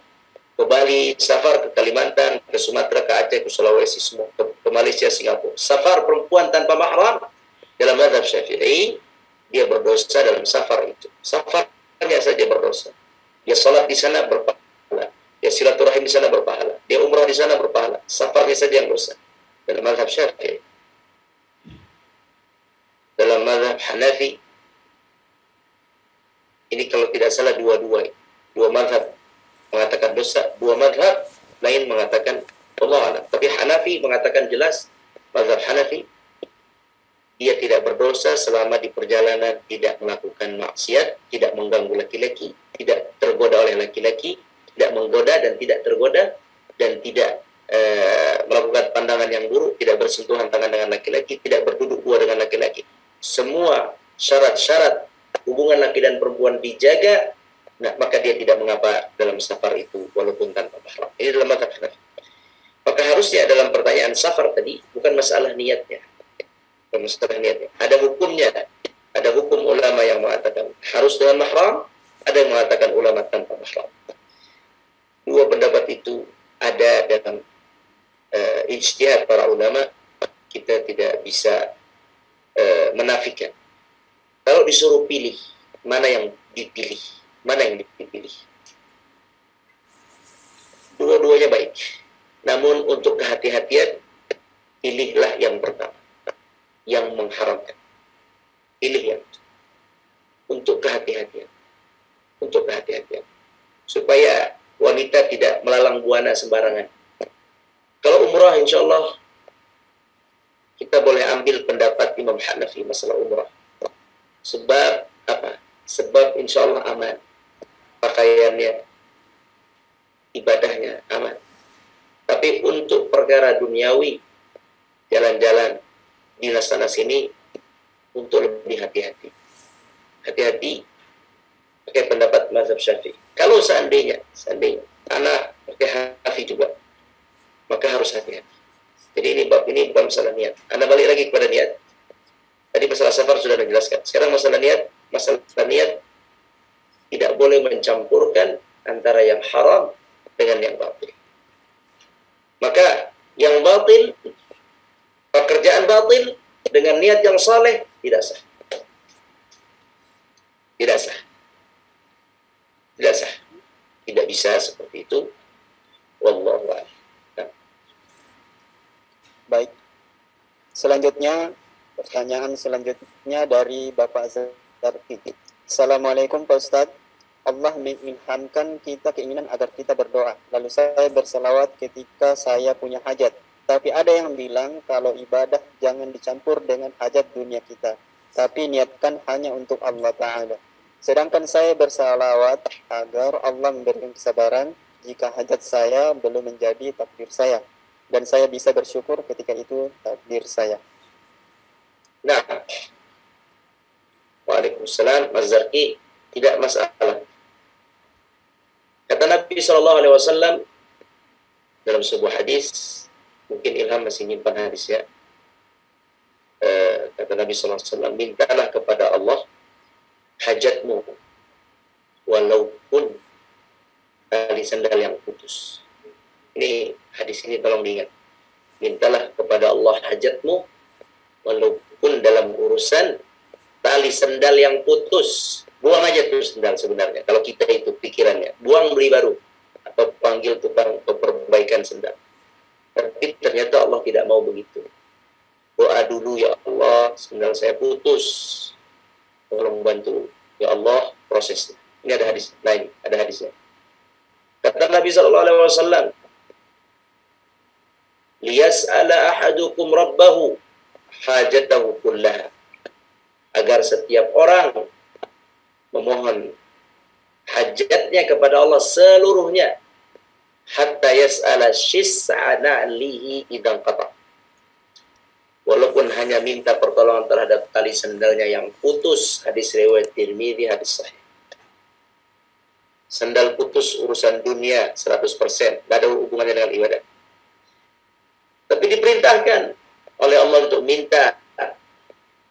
Speaker 2: ke Bali, safar ke Kalimantan, ke Sumatera, ke Aceh, ke Sulawesi, semua, ke Malaysia, Singapura. Safar perempuan tanpa mahram, dalam mazhab Syafi'i, dia berdosa dalam safar itu. Safarnya saja berdosa. Dia salat di sana berpahala, dia silaturahim di sana berpahala, dia umrah di sana berpahala, safarnya saja yang dosa. Dalam mazhab Syafi'i. Dalam mazhab Hanafi, ini kalau tidak salah dua mazhab mengatakan dosa, dua mazhab lain mengatakan Allah alam. Tapi Hanafi mengatakan jelas, mazhab Hanafi, dia tidak berdosa selama di perjalanan tidak melakukan maksiat, tidak mengganggu laki-laki, tidak tergoda oleh laki-laki, tidak menggoda dan tidak tergoda, dan tidak melakukan pandangan yang buruk, tidak bersentuhan tangan dengan laki-laki, tidak berduduk dua dengan laki-laki. Semua syarat-syarat hubungan laki dan perempuan dijaga, nah, maka dia tidak mengapa dalam safar itu walaupun tanpa mahram. Ini dalam mazhab Hanafi. Maka harusnya dalam pertanyaan safar tadi bukan masalah niatnya. Masalah niatnya. Ada hukumnya. Ada hukum ulama yang mengatakan harus dengan mahram, ada yang mengatakan ulama tanpa mahram. Dua pendapat itu ada dalam ijtihad para ulama. Kita tidak bisa menafikan. Kalau disuruh pilih, mana yang dipilih? Mana yang dipilih? Dua-duanya baik. Namun untuk kehati-hatian, pilihlah yang pertama, yang mengharamkan. Pilih yang untuk kehati-hatian. Untuk kehati-hatian. Supaya wanita tidak melalang buana sembarangan. Kalau umrah, insya Allah kita boleh ambil pendapat Imam Hanafi masalah umrah. Sebab apa? Sebab insya Allah aman. Pakaiannya, ibadahnya aman. Tapi untuk perkara duniawi, jalan-jalan di sana sini, untuk lebih hati-hati. Hati-hati pakai pendapat mazhab Syafi'i. Kalau seandainya anak pakai Hanafi juga, maka harus hati-hati. Jadi ini bukan masalah niat. Anda balik lagi kepada niat. Tadi masalah safar sudah dijelaskan. Sekarang masalah niat. Masalah niat tidak boleh mencampurkan antara yang haram dengan yang batil. Maka yang batil, pekerjaan batil dengan niat yang saleh tidak sah. Tidak sah. Tidak sah. Tidak bisa seperti itu. Wallahu a'lam.
Speaker 1: Baik. Selanjutnya, pertanyaan selanjutnya dari Bapak Zarki. Assalamualaikum Pak Ustadz. Allah mengilhamkan kita keinginan agar kita berdoa. Lalu saya berselawat ketika saya punya hajat. Tapi ada yang bilang kalau ibadah jangan dicampur dengan hajat dunia kita. Tapi niatkan hanya untuk Allah Ta'ala. Sedangkan saya berselawat agar Allah memberikan kesabaran jika hajat saya belum menjadi takdir saya. Dan saya bisa bersyukur ketika itu takdir saya.
Speaker 2: Nah, waalaikumsalam, Mas Zarki, tidak masalah. Kata Nabi SAW dalam sebuah hadis, mungkin Ilham masih nyimpan hadis ya. Kata Nabi SAW, mintalah kepada Allah hajatmu, walaupun tali sandal yang putus. Ini hadis ini tolong diingat. Mintalah kepada Allah hajatmu, walaupun dalam urusan tali sendal yang putus. Buang aja tuh sendal sebenarnya. Kalau kita itu pikirannya, buang beli baru. Atau panggil tukang perbaikan sendal. Tapi ternyata Allah tidak mau begitu. Doa dulu, ya Allah, sendal saya putus. Tolong bantu. Ya Allah, prosesnya. Ini ada hadis lain, ada hadisnya. Kata Nabi SAW, liyas'ala ahadukum rabbahu hajatahu kullaha, agar setiap orang memohon hajatnya kepada Allah seluruhnya, hatta yas'ala shis'ana lihi idan qata, walaupun hanya minta pertolongan terhadap tali sendalnya yang putus. Hadis riwayat Tirmidzi, hadis sahih. Sendal putus urusan dunia 100%, tidak ada hubungannya dengan ibadah. Tapi diperintahkan oleh Allah untuk minta.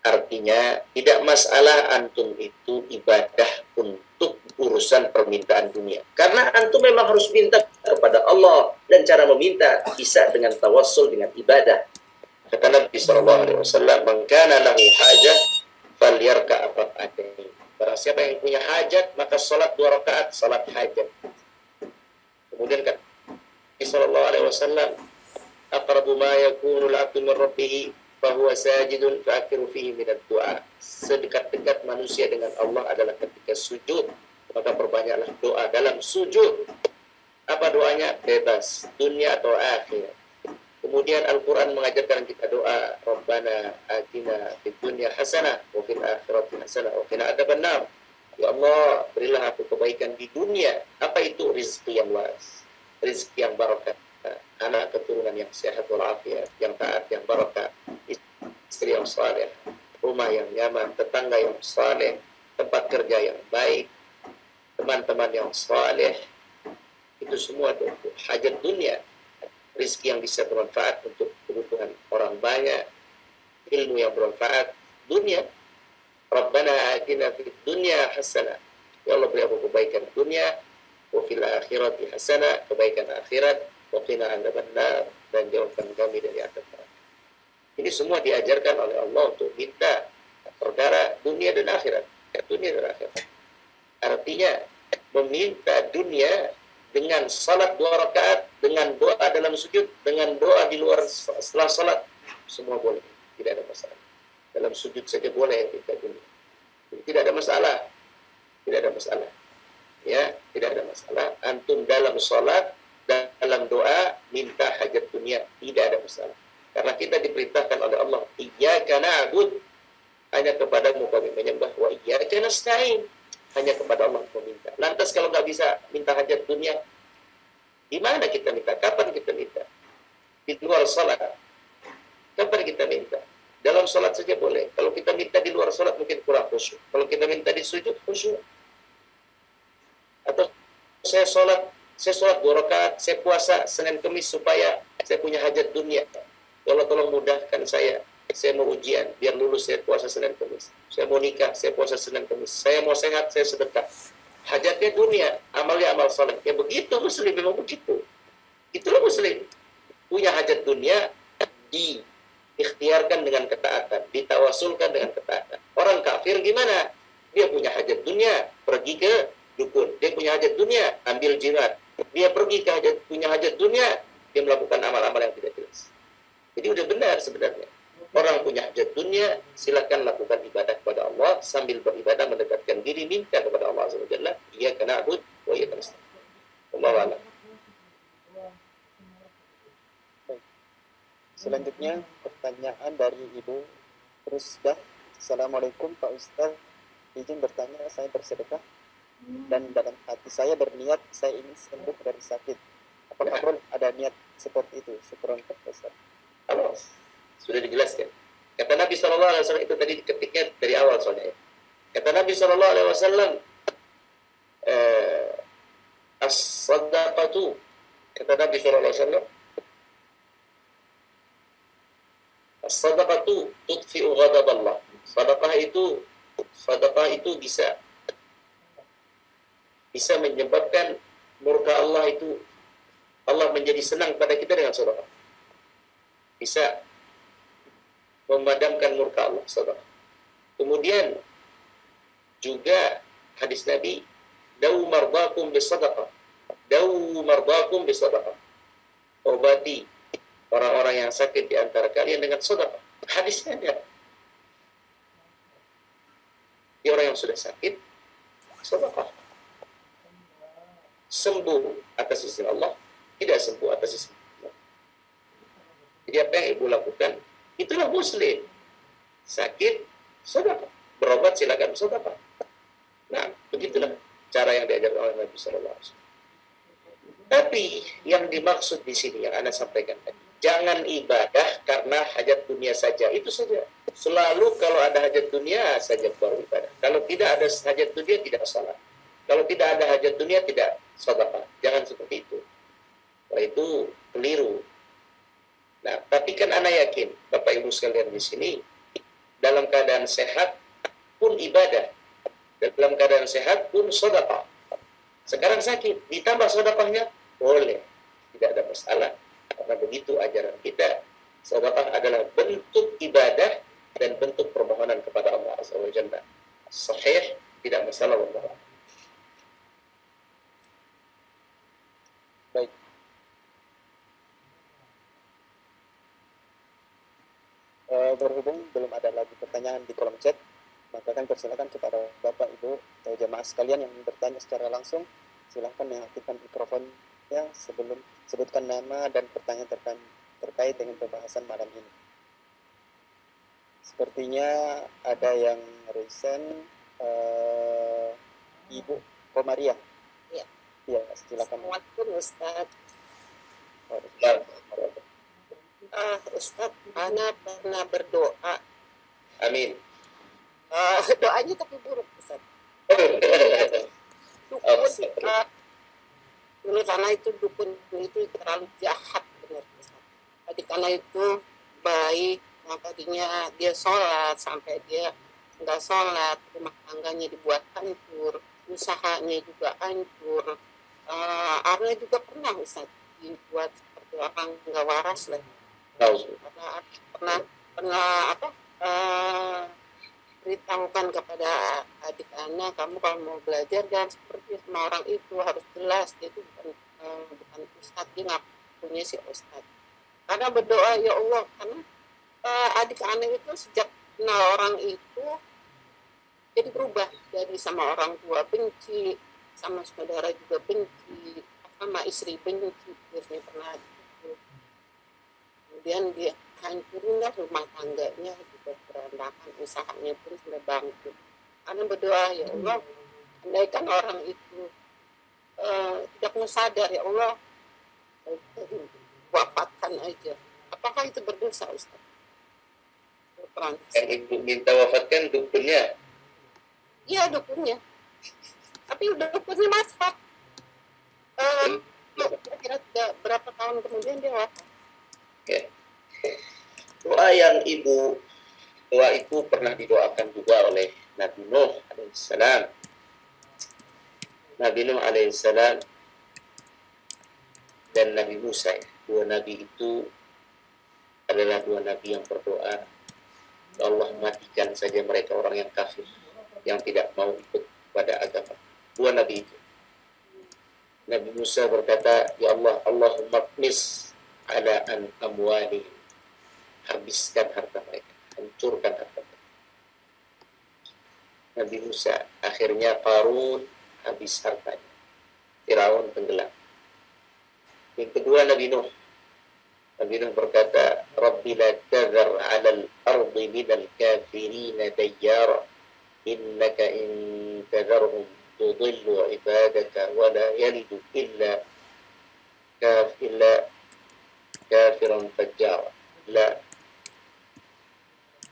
Speaker 2: Artinya tidak masalah antum itu ibadah untuk urusan permintaan dunia. Karena antum memang harus minta kepada Allah, dan cara meminta bisa dengan tawassul, dengan ibadah. Kata Nabi SAW, "Man kana lahu hajah falyarka' rak'atayn." Barang siapa yang punya hajat, maka sholat 2 rakaat, sholat hajat. Kemudian kan Nabi sallallahu alaihi wasallam, aqrabu ma yakunu al-'abdu min rabbih fa huwa sajidun fa akhiru fihi min ad-du'a. Sedekat-dekat manusia dengan Allah adalah ketika sujud, maka perbanyaklah doa dalam sujud. Apa doanya? Bebas, dunia atau akhirat. Kemudian Al-Quran mengajarkan kita doa, Rabbana atina fid dunya hasanah wa fil akhirati hasanah wa qina adzabannar. Ya Allah, berilah aku kebaikan di dunia. Apa itu? Rizki yang luas, rizki yang barakah, anak keturunan yang sehat walafiat, yang taat, yang barakah, istri yang saleh, rumah yang nyaman, tetangga yang saleh, tempat kerja yang baik, teman-teman yang saleh. Itu semua itu hajat dunia. Rizki yang bisa bermanfaat untuk kebutuhan orang banyak, ilmu yang bermanfaat dunia. Rabbana atina fid dunya hasanah. Ya Allah, beri aku kebaikan dunia, wa fil akhirati hasanah, kebaikan akhirat, wa qina adzabannar, dan jauhkan kami dari azab neraka. Ini semua diajarkan oleh Allah untuk minta perkara dunia dan akhirat. Dunia dan akhirat. Artinya meminta dunia dengan salat 2 rakaat, dengan doa dalam sujud, dengan doa di luar setelah salat, semua boleh, tidak ada masalah. Dalam sujud saja boleh minta dunia. Tidak ada masalah. Tidak ada masalah. Ya, tidak ada masalah. Antum dalam salat, dalam doa minta hajat dunia, tidak ada masalah. Karena kita diperintahkan oleh Allah, iyyaka na'bud, hanya kepadamu kami menyembah, wa iyyaka nasta'in, hanya kepada Allah meminta. Lantas kalau nggak bisa minta hajat dunia, di mana kita minta? Kapan kita minta? Di luar salat. Kapan kita minta? Dalam salat saja boleh. Kalau kita minta di luar salat mungkin kurang khusyuk. Kalau kita minta di sujud khusyuk. Atau saya salat 2 rakaat, saya puasa Senin Kamis supaya saya punya hajat dunia. Ya Allah, tolong mudahkan saya. Saya mau ujian, biar lulus saya puasa Senin Kamis. Saya mau nikah, saya puasa Senin Kamis. Saya mau sehat, saya sedekah. Hajatnya dunia, amalnya amal saleh. Ya begitu muslim, memang begitu. Itulah muslim. Punya hajat dunia, diikhtiarkan dengan ketaatan, ditawasulkan dengan ketaatan. Orang kafir gimana? Dia punya hajat dunia, pergi ke dukun. Dia punya hajat dunia, ambil jimat. Dia pergi ke punya hajat dunia, dia melakukan amal-amal yang tidak jelas. Jadi udah benar sebenarnya. Orang punya hajat dunia, silakan lakukan ibadah kepada Allah, sambil beribadah mendekatkan diri, minta kepada Allah Azza wa Jalla, iyyaka na'budu wa iyyaka nasta'in. Wallahu a'lam.
Speaker 1: Selanjutnya pertanyaan dari Ibu Rusdah. Assalamualaikum Pak Ustaz, izin bertanya, saya bersedekah dan dalam hati saya berniat saya ingin sembuh dari sakit. Apakah boleh ada niat seperti itu? Syukran Ustaz.
Speaker 2: Allah, sudah dijelaskan. Kata Nabi SAW itu tadi ketiknya dari awal soalnya. Kata Nabi SAW, as-sadaqatu, kata Nabi SAW, as-sadaqatu tudfi'u ghadaballah. Sedekah itu bisa menyebabkan murka Allah itu, Allah menjadi senang pada kita dengan sedekah. Bisa memadamkan murka Allah, sedekah. Kemudian juga hadis Nabi, dawu mardakum bisadaqah. Dawu mardakum bisadaqah. Obati orang-orang yang sakit di antara kalian dengan sedekah. Hadisnya ada. Dia orang yang sudah sakit, sedekah. Sembuh atas izin Allah, tidak sembuh atas izin Allah. Jadi apa yang ibu lakukan, itulah muslim. Sakit, sedekah. Berobat silakan sedekah. Nah, begitulah cara yang diajarkan oleh Nabi SAW. Tapi yang dimaksud di sini yang Anda sampaikan tadi, jangan ibadah karena hajat dunia saja. Itu saja. Selalu kalau ada hajat dunia saja baru ibadah. Kalau tidak ada hajat dunia tidak salat. Kalau tidak ada hajat dunia tidak sedekah. Jangan seperti itu. Nah, itu keliru. Nah, tapi kan Anda yakin, Bapak Ibu sekalian di sini, dalam keadaan sehat pun ibadah. Dalam keadaan sehat pun sedekah. Sekarang sakit, ditambah sedekahnya, boleh. Tidak ada masalah. Karena begitu ajaran kita. Sedekah adalah bentuk ibadah dan bentuk permohonan kepada Allah Azza wa Jalla. Sahih Tidak masalah, wallah.
Speaker 1: Baik. Berhubung belum ada lagi pertanyaan di kolom chat, maka kami persilakan kepada Bapak, Ibu, atau jemaah sekalian yang bertanya secara langsung, silahkan mengaktifkan mikrofonnya sebelum sebutkan nama dan pertanyaan terkait dengan pembahasan malam ini. Sepertinya ada yang recent, Ibu Komaria.
Speaker 3: Ya.
Speaker 1: Ya, silakan.
Speaker 3: Assalamualaikum Ustaz.
Speaker 2: Baik.
Speaker 3: Ustaz, Ana pernah berdoa.
Speaker 2: Amin.
Speaker 3: Doanya tapi buruk, Ustaz. Dukun, dulu karena itu dukun itu terlalu jahat, benar, Ustaz. Jadi karena itu baik, yang tadinya dia sholat sampai dia nggak sholat, rumah tangganya dibuat hancur, usahanya juga hancur. Ana juga pernah, Ustaz, dibuat seperti orang nggak waras lah. Pernah beritahukan kepada adik anak, kamu kalau mau belajar jangan seperti sama orang itu, harus jelas dia itu bukan ustadz, dia nggak punya si ustadz. Karena berdoa, ya Allah, karena adik anak itu sejak kenal orang itu jadi berubah, jadi sama orang tua benci, sama saudara juga benci, sama istri benci, biasanya pernah gitu. Kemudian dia hancurin lah rumah tangganya juga berantakan, usahanya pun sudah bangkrut. Karena berdoa, ya Allah, andaikan orang itu tidak mau sadar, ya Allah, wafatkan aja. Apakah itu berdosa, Ustaz?
Speaker 2: Yang ibu minta wafatkan dukunnya?
Speaker 3: Iya, dukunnya. Tapi udah dukunnya masak. Kira-kira berapa tahun kemudian dia wafat.
Speaker 2: Ya. Doa yang doa itu pernah didoakan juga oleh Nabi Nuh alaihissalam. Nabi Nuh alaihissalam dan Nabi Musa, dua nabi itu adalah dua nabi yang berdoa, Allah matikan saja mereka orang yang kafir, yang tidak mau ikut pada agama. Dua nabi itu. Nabi Musa berkata, ya Allah, Allahumma qmis ala an amwali, habiskan harta mereka, hancurkan harta mereka. Nabi Musa, akhirnya Qarun habis hartanya, Firaun tenggelam. Yang kedua Nabi Nuh. Nabi Nuh berkata, Rabbi la tadhar 'alal ardi minal kafirina dayyara, innaka in tadharhum tudillu ibadaka wa la yalidu illa kafiran fajjar. La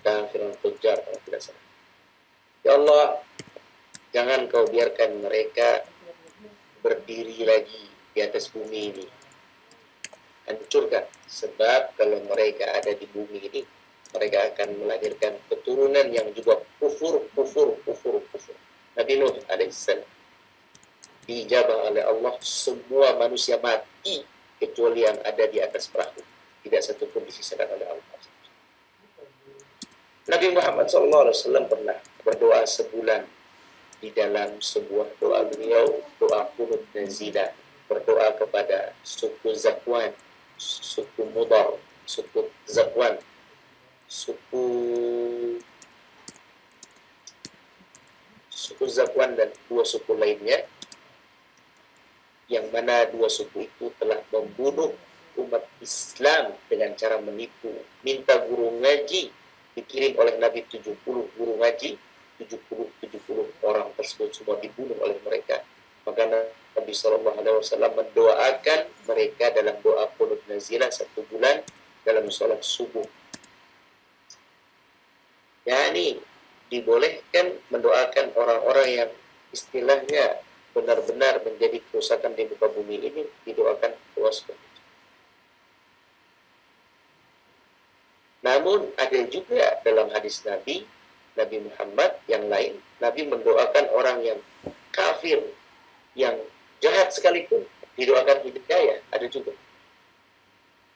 Speaker 2: kafiran fajjar, kalau tidak salah. Ya Allah, jangan kau biarkan mereka berdiri lagi di atas bumi ini. Hancurkan, sebab kalau mereka ada di bumi ini, mereka akan melahirkan keturunan yang juga kufur. Nabi Nuh alaihissalam dijabah oleh Allah, semua manusia mati kecuali yang ada di atas perahu, tidak satu pun disisakan oleh Allah. Nabi Muhammad SAW pernah berdoa sebulan di dalam sebuah doa beliau, doa qunut nazilah, berdoa kepada suku Zakwan, suku Mudar, suku Zakwan, suku Zakwan dan dua suku lainnya, yang mana dua suku itu telah membunuh umat Islam dengan cara menipu. Minta guru ngaji, dikirim oleh Nabi 70 guru ngaji, 70 orang tersebut semua dibunuh oleh mereka. Maka Nabi SAW mendoakan mereka dalam doa qunut nazilah 1 bulan dalam sholat subuh. Yani dibolehkan mendoakan orang-orang yang istilahnya benar-benar menjadi kerusakan di muka bumi ini, didoakan doa seperti itu. Namun ada juga dalam hadis Nabi Muhammad yang lain, Nabi mendoakan orang yang kafir, yang jahat sekalipun, didoakan hidayah. Ada juga.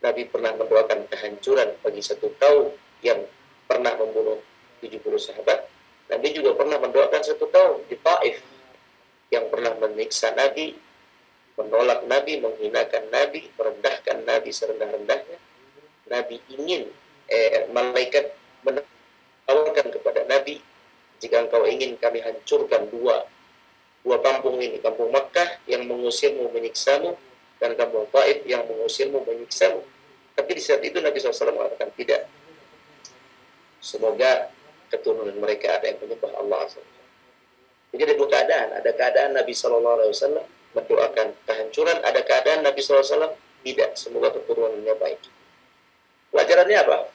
Speaker 2: Nabi pernah mendoakan kehancuran bagi satu kaum yang pernah membunuh 70 sahabat. Nabi Nabi juga pernah mendoakan satu kaum di Taif yang pernah menyiksa Nabi, menolak Nabi, menghinakan Nabi, merendahkan Nabi serendah-rendahnya. Nabi ingin, malaikat menawarkan kepada Nabi, jika engkau ingin kami hancurkan dua kampung ini, kampung Makkah yang mengusirmu menyiksamu, dan kampung Taif yang mengusirmu menyiksamu. Tapi di saat itu Nabi SAW mengatakan tidak. Semoga keturunan mereka ada yang menyembah Allah SWT. Jadi ada dua keadaan. Ada keadaan Nabi SAW mendoakan kehancuran, ada keadaan Nabi SAW tidak. Semoga keturunannya baik. Pelajarannya apa?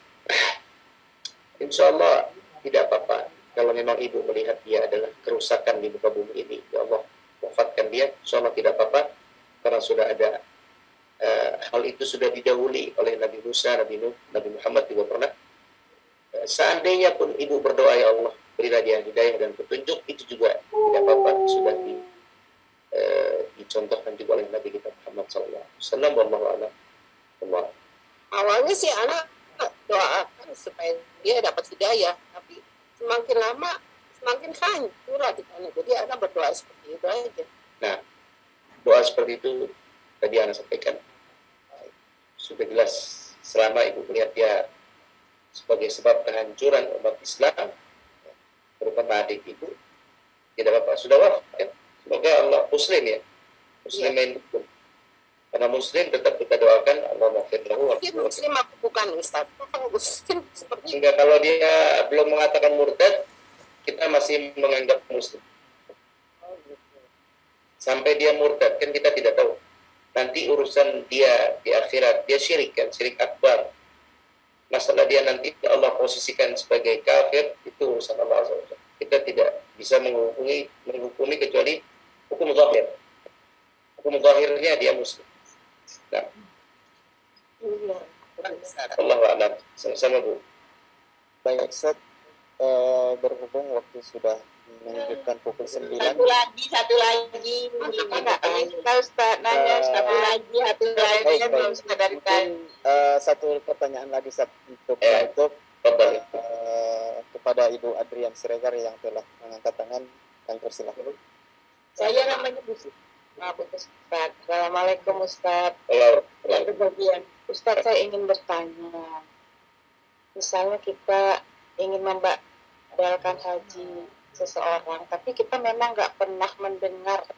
Speaker 2: Insya Allah tidak apa-apa. Kalau memang ibu melihat dia adalah kerusakan di muka bumi ini, ya Allah wafatkan dia, insya Allah tidak apa-apa. Karena sudah ada hal itu sudah didahului oleh Nabi Musa, Nabi Nuh, Nabi Muhammad juga pernah. Seandainya pun ibu berdoa, ya Allah berilah dia hidayah dan petunjuk, itu juga tidak apa-apa, sudah dicontohkan juga oleh Nabi kita Muhammad SAW. Wallahu a'lam.
Speaker 3: Awalnya sih anak doakan supaya dia dapat hidayah, tapi semakin lama semakin hancur hatinya. Jadi anak berdoa seperti itu aja.
Speaker 2: Nah, doa seperti itu tadi anak sampaikan sudah jelas. Selama ibu melihat dia sebagai sebab kehancuran umat Islam, terutama adik ibu, tidak apa-apa, sudah wafat kan? Semoga Allah muslim ya, muslimin hukum. Karena muslim tetap kita doakan Allah maghfir lahu.
Speaker 3: Dia muslim, aku bukan Ustaz. Kalau muslim seperti
Speaker 2: sehingga kalau dia belum mengatakan murtad, kita masih menganggap muslim. Sampai dia murtad kan kita tidak tahu. Nanti urusan dia di akhirat, dia syirik kan, syirik akbar. Masalah dia nanti Allah posisikan sebagai kafir, itu urusan Allah SWT. Kita tidak bisa menghukumi kecuali hukum zahir. Hukum zahirnya dia muslim. Nah, Allah a'lam. Sama-sama Bu.
Speaker 1: Baik Ustaz, berhubung waktu sudah menunjukkan pukul 9.
Speaker 4: Satu lagi. Kita Ustaz nanya satu lagi.
Speaker 1: Baik.
Speaker 4: Ustaz dari
Speaker 1: Mungkin satu pertanyaan lagi Ustaz, untuk kepada Ibu Adrian Siregar yang telah mengangkat tangan, kami persilahkan.
Speaker 4: Saya namanya Bu Siti. Ustaz. Assalamualaikum Ustaz. Yang berbahagia. Ustaz, saya ingin bertanya. Misalnya kita ingin membadalkan haji seseorang, tapi kita memang nggak pernah mendengar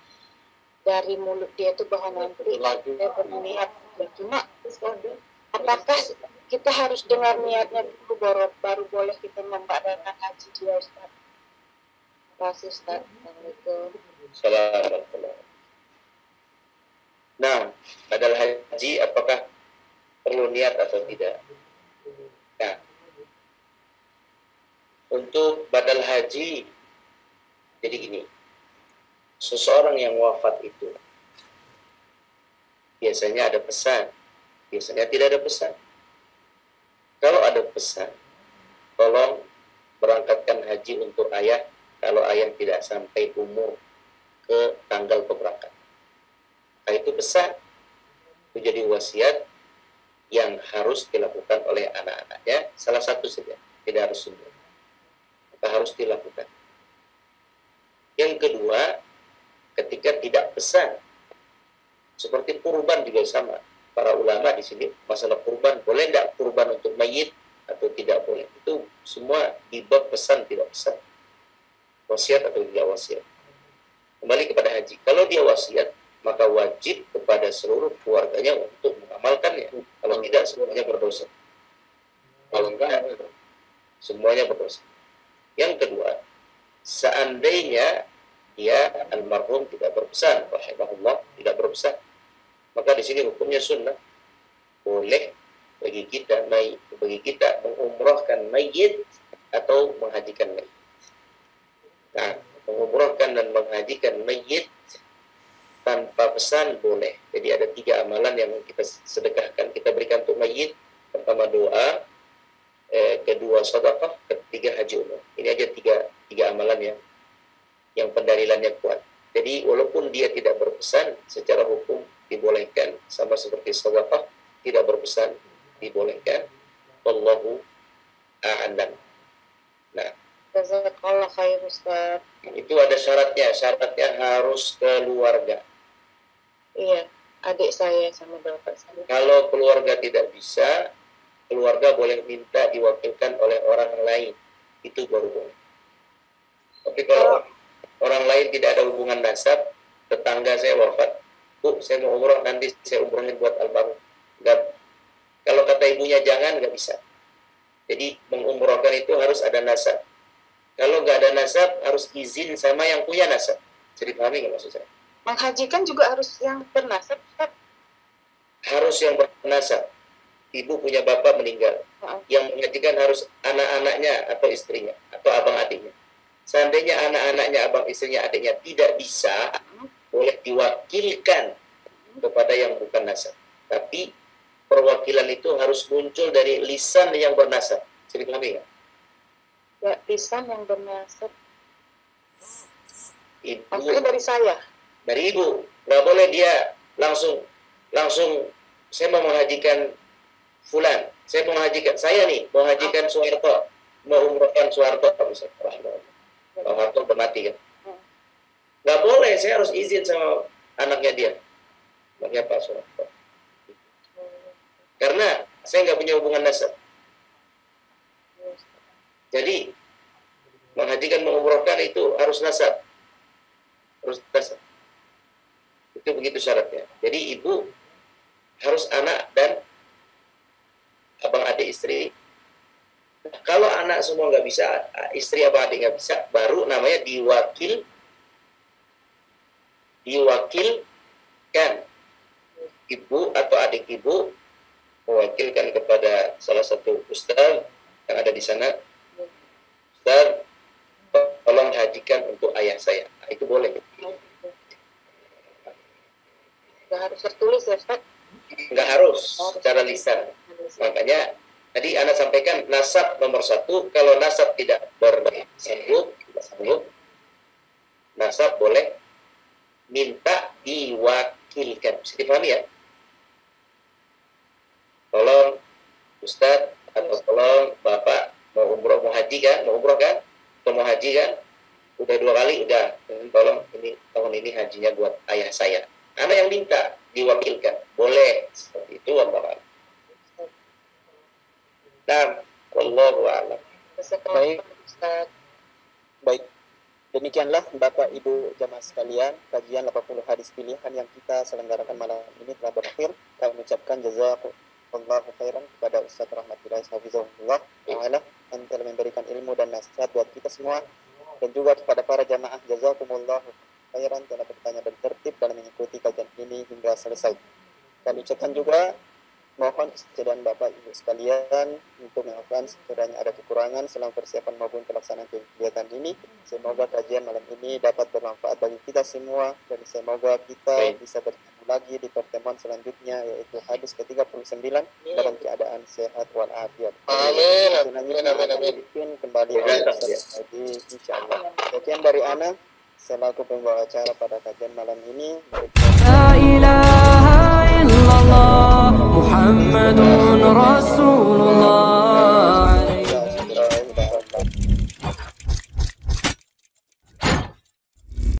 Speaker 4: dari mulut dia itu bahwa nanti dia berniat. Cuma apakah kita harus dengar niatnya dulu baru boleh kita membadalkan haji dia, Ustaz? Terima kasih Ustaz. Assalamualaikum.
Speaker 2: Assalamualaikum. Nah, badal haji apakah perlu niat atau tidak? Nah, untuk badal haji, jadi gini, seseorang yang wafat itu biasanya ada pesan, biasanya tidak ada pesan. Kalau ada pesan, tolong berangkatkan haji untuk ayah kalau ayah tidak sampai umur ke tanggal keberangkatan. Nah, itu pesan, itu jadi wasiat yang harus dilakukan oleh anak-anaknya, salah satu saja, tidak harus semua. Maka harus dilakukan. Yang kedua, ketika tidak pesan, seperti kurban juga sama. Para ulama di sini masalah kurban, boleh tidak kurban untuk mayit atau tidak boleh, itu semua di bab pesan tidak pesan, wasiat atau tidak wasiat. Kembali kepada haji, kalau dia wasiat, maka wajib kepada seluruh keluarganya untuk mengamalkannya. Kalau tidak, semuanya berdosa. Kalau enggak, semuanya berdosa. Yang kedua, seandainya dia almarhum tidak berpesan, rahimahullah, tidak berpesan, maka di sini hukumnya sunnah. Boleh bagi kita mengumrahkan mayit atau menghajikan mayit. Nah, mengumrahkan dan menghajikan mayit tanpa pesan boleh. Jadi ada 3 amalan yang kita sedekahkan, kita berikan untuk mayit. Pertama doa, kedua sedekah, ketiga haji umrah. Ini aja tiga amalan yang pendalilannya kuat. Jadi walaupun dia tidak berpesan, secara hukum dibolehkan, sama seperti sedekah tidak berpesan dibolehkan. Wallahu a'lam. Nah,
Speaker 4: Jazakallah khair Ustaz.
Speaker 2: Itu ada syaratnya harus keluarga.
Speaker 4: Iya, adik saya sama bapak saya.
Speaker 2: Kalau keluarga tidak bisa, keluarga boleh minta diwakilkan oleh orang lain, itu baru boleh. Tapi kalau orang lain tidak ada hubungan nasab, tetangga saya wafat, Bu, saya mau umroh, nanti saya umrohin buat almarhum. Enggak. Kalau kata ibunya jangan, nggak bisa. Jadi mengumrohkan itu harus ada nasab. Kalau nggak ada nasab, harus izin sama yang punya nasab. Jadi pahami nggak maksud saya?
Speaker 4: Menghajikan juga harus yang bernasab, Ustaz.
Speaker 2: Harus yang bernasab. Ibu punya bapak meninggal. Yang menghajikan harus anak-anaknya atau istrinya atau abang adiknya. Seandainya anak-anaknya, abang istrinya, adiknya tidak bisa, boleh diwakilkan kepada yang bukan nasab. Tapi perwakilan itu harus muncul dari lisan yang bernasab. Jadi pahami nggak?
Speaker 4: Ya, lisan yang bernasab.
Speaker 2: Ibu,
Speaker 4: Maksudnya dari saya.
Speaker 2: dari ibu, nggak boleh dia langsung saya mau menghajikan fulan, saya mau menghajikan mau hajikan Soeharto, mau umrohkan Soeharto, misalnya. Soeharto udah mati kan? Nggak boleh, saya harus izin sama anaknya dia, anaknya Pak Soeharto. Karena saya nggak punya hubungan nasab. Jadi menghajikan, mengumrohkan itu harus nasab, harus nasab. Itu begitu syaratnya. Jadi ibu harus anak dan abang adik istri. Kalau anak semua nggak bisa, istri abang adik nggak bisa, baru namanya diwakilkan. Ibu atau adik ibu mewakilkan kepada salah satu ustaz yang ada di sana, Ustaz, tolong hajikan untuk ayah saya. Itu boleh.
Speaker 4: Nggak harus tertulis ya, Ustaz?
Speaker 2: Nggak harus secara lisan. Makanya tadi anak sampaikan nasab nomor 1. Kalau nasab tidak bersanggup, nasab boleh minta diwakilkan. Bisa dipahami ya? Tolong Ustaz atau tolong Bapak mau umroh, mau haji kan, mau umroh kan, atau mau haji kan, udah 2 kali, udah, tolong ini tahun ini hajinya buat ayah saya. Anak yang minta diwakilkan, boleh seperti itu, Allah. Nah, wallahu a'lam.
Speaker 1: Baik. Baik. Demikianlah Bapak Ibu jamaah sekalian, kajian 80 hadis pilihan yang kita selenggarakan malam ini telah berakhir. Kami mengucapkan jazakallahu khairan kepada Ustaz Rahmatullahi Hafizahullah Ta'ala yang telah memberikan ilmu dan nasihat buat kita semua, dan juga kepada para jamaah jazakumullahu khairan telah bertanya dan tertib dalam mengikuti kajian ini hingga selesai. Kami ucapkan juga mohon kesediaan Bapak Ibu sekalian untuk memaafkan sekiranya ada kekurangan selama persiapan maupun pelaksanaan kegiatan ini. Semoga kajian malam ini dapat bermanfaat bagi kita semua, dan semoga kita bisa bertemu lagi di pertemuan selanjutnya, yaitu hadis ke-39 dalam keadaan sehat walafiat.
Speaker 3: Amin.
Speaker 1: Amin. Kembali lagi insyaallah. Sekian dari Ana selaku pembawa acara pada kajian malam ini.
Speaker 5: La ilaha illallah Muhammadur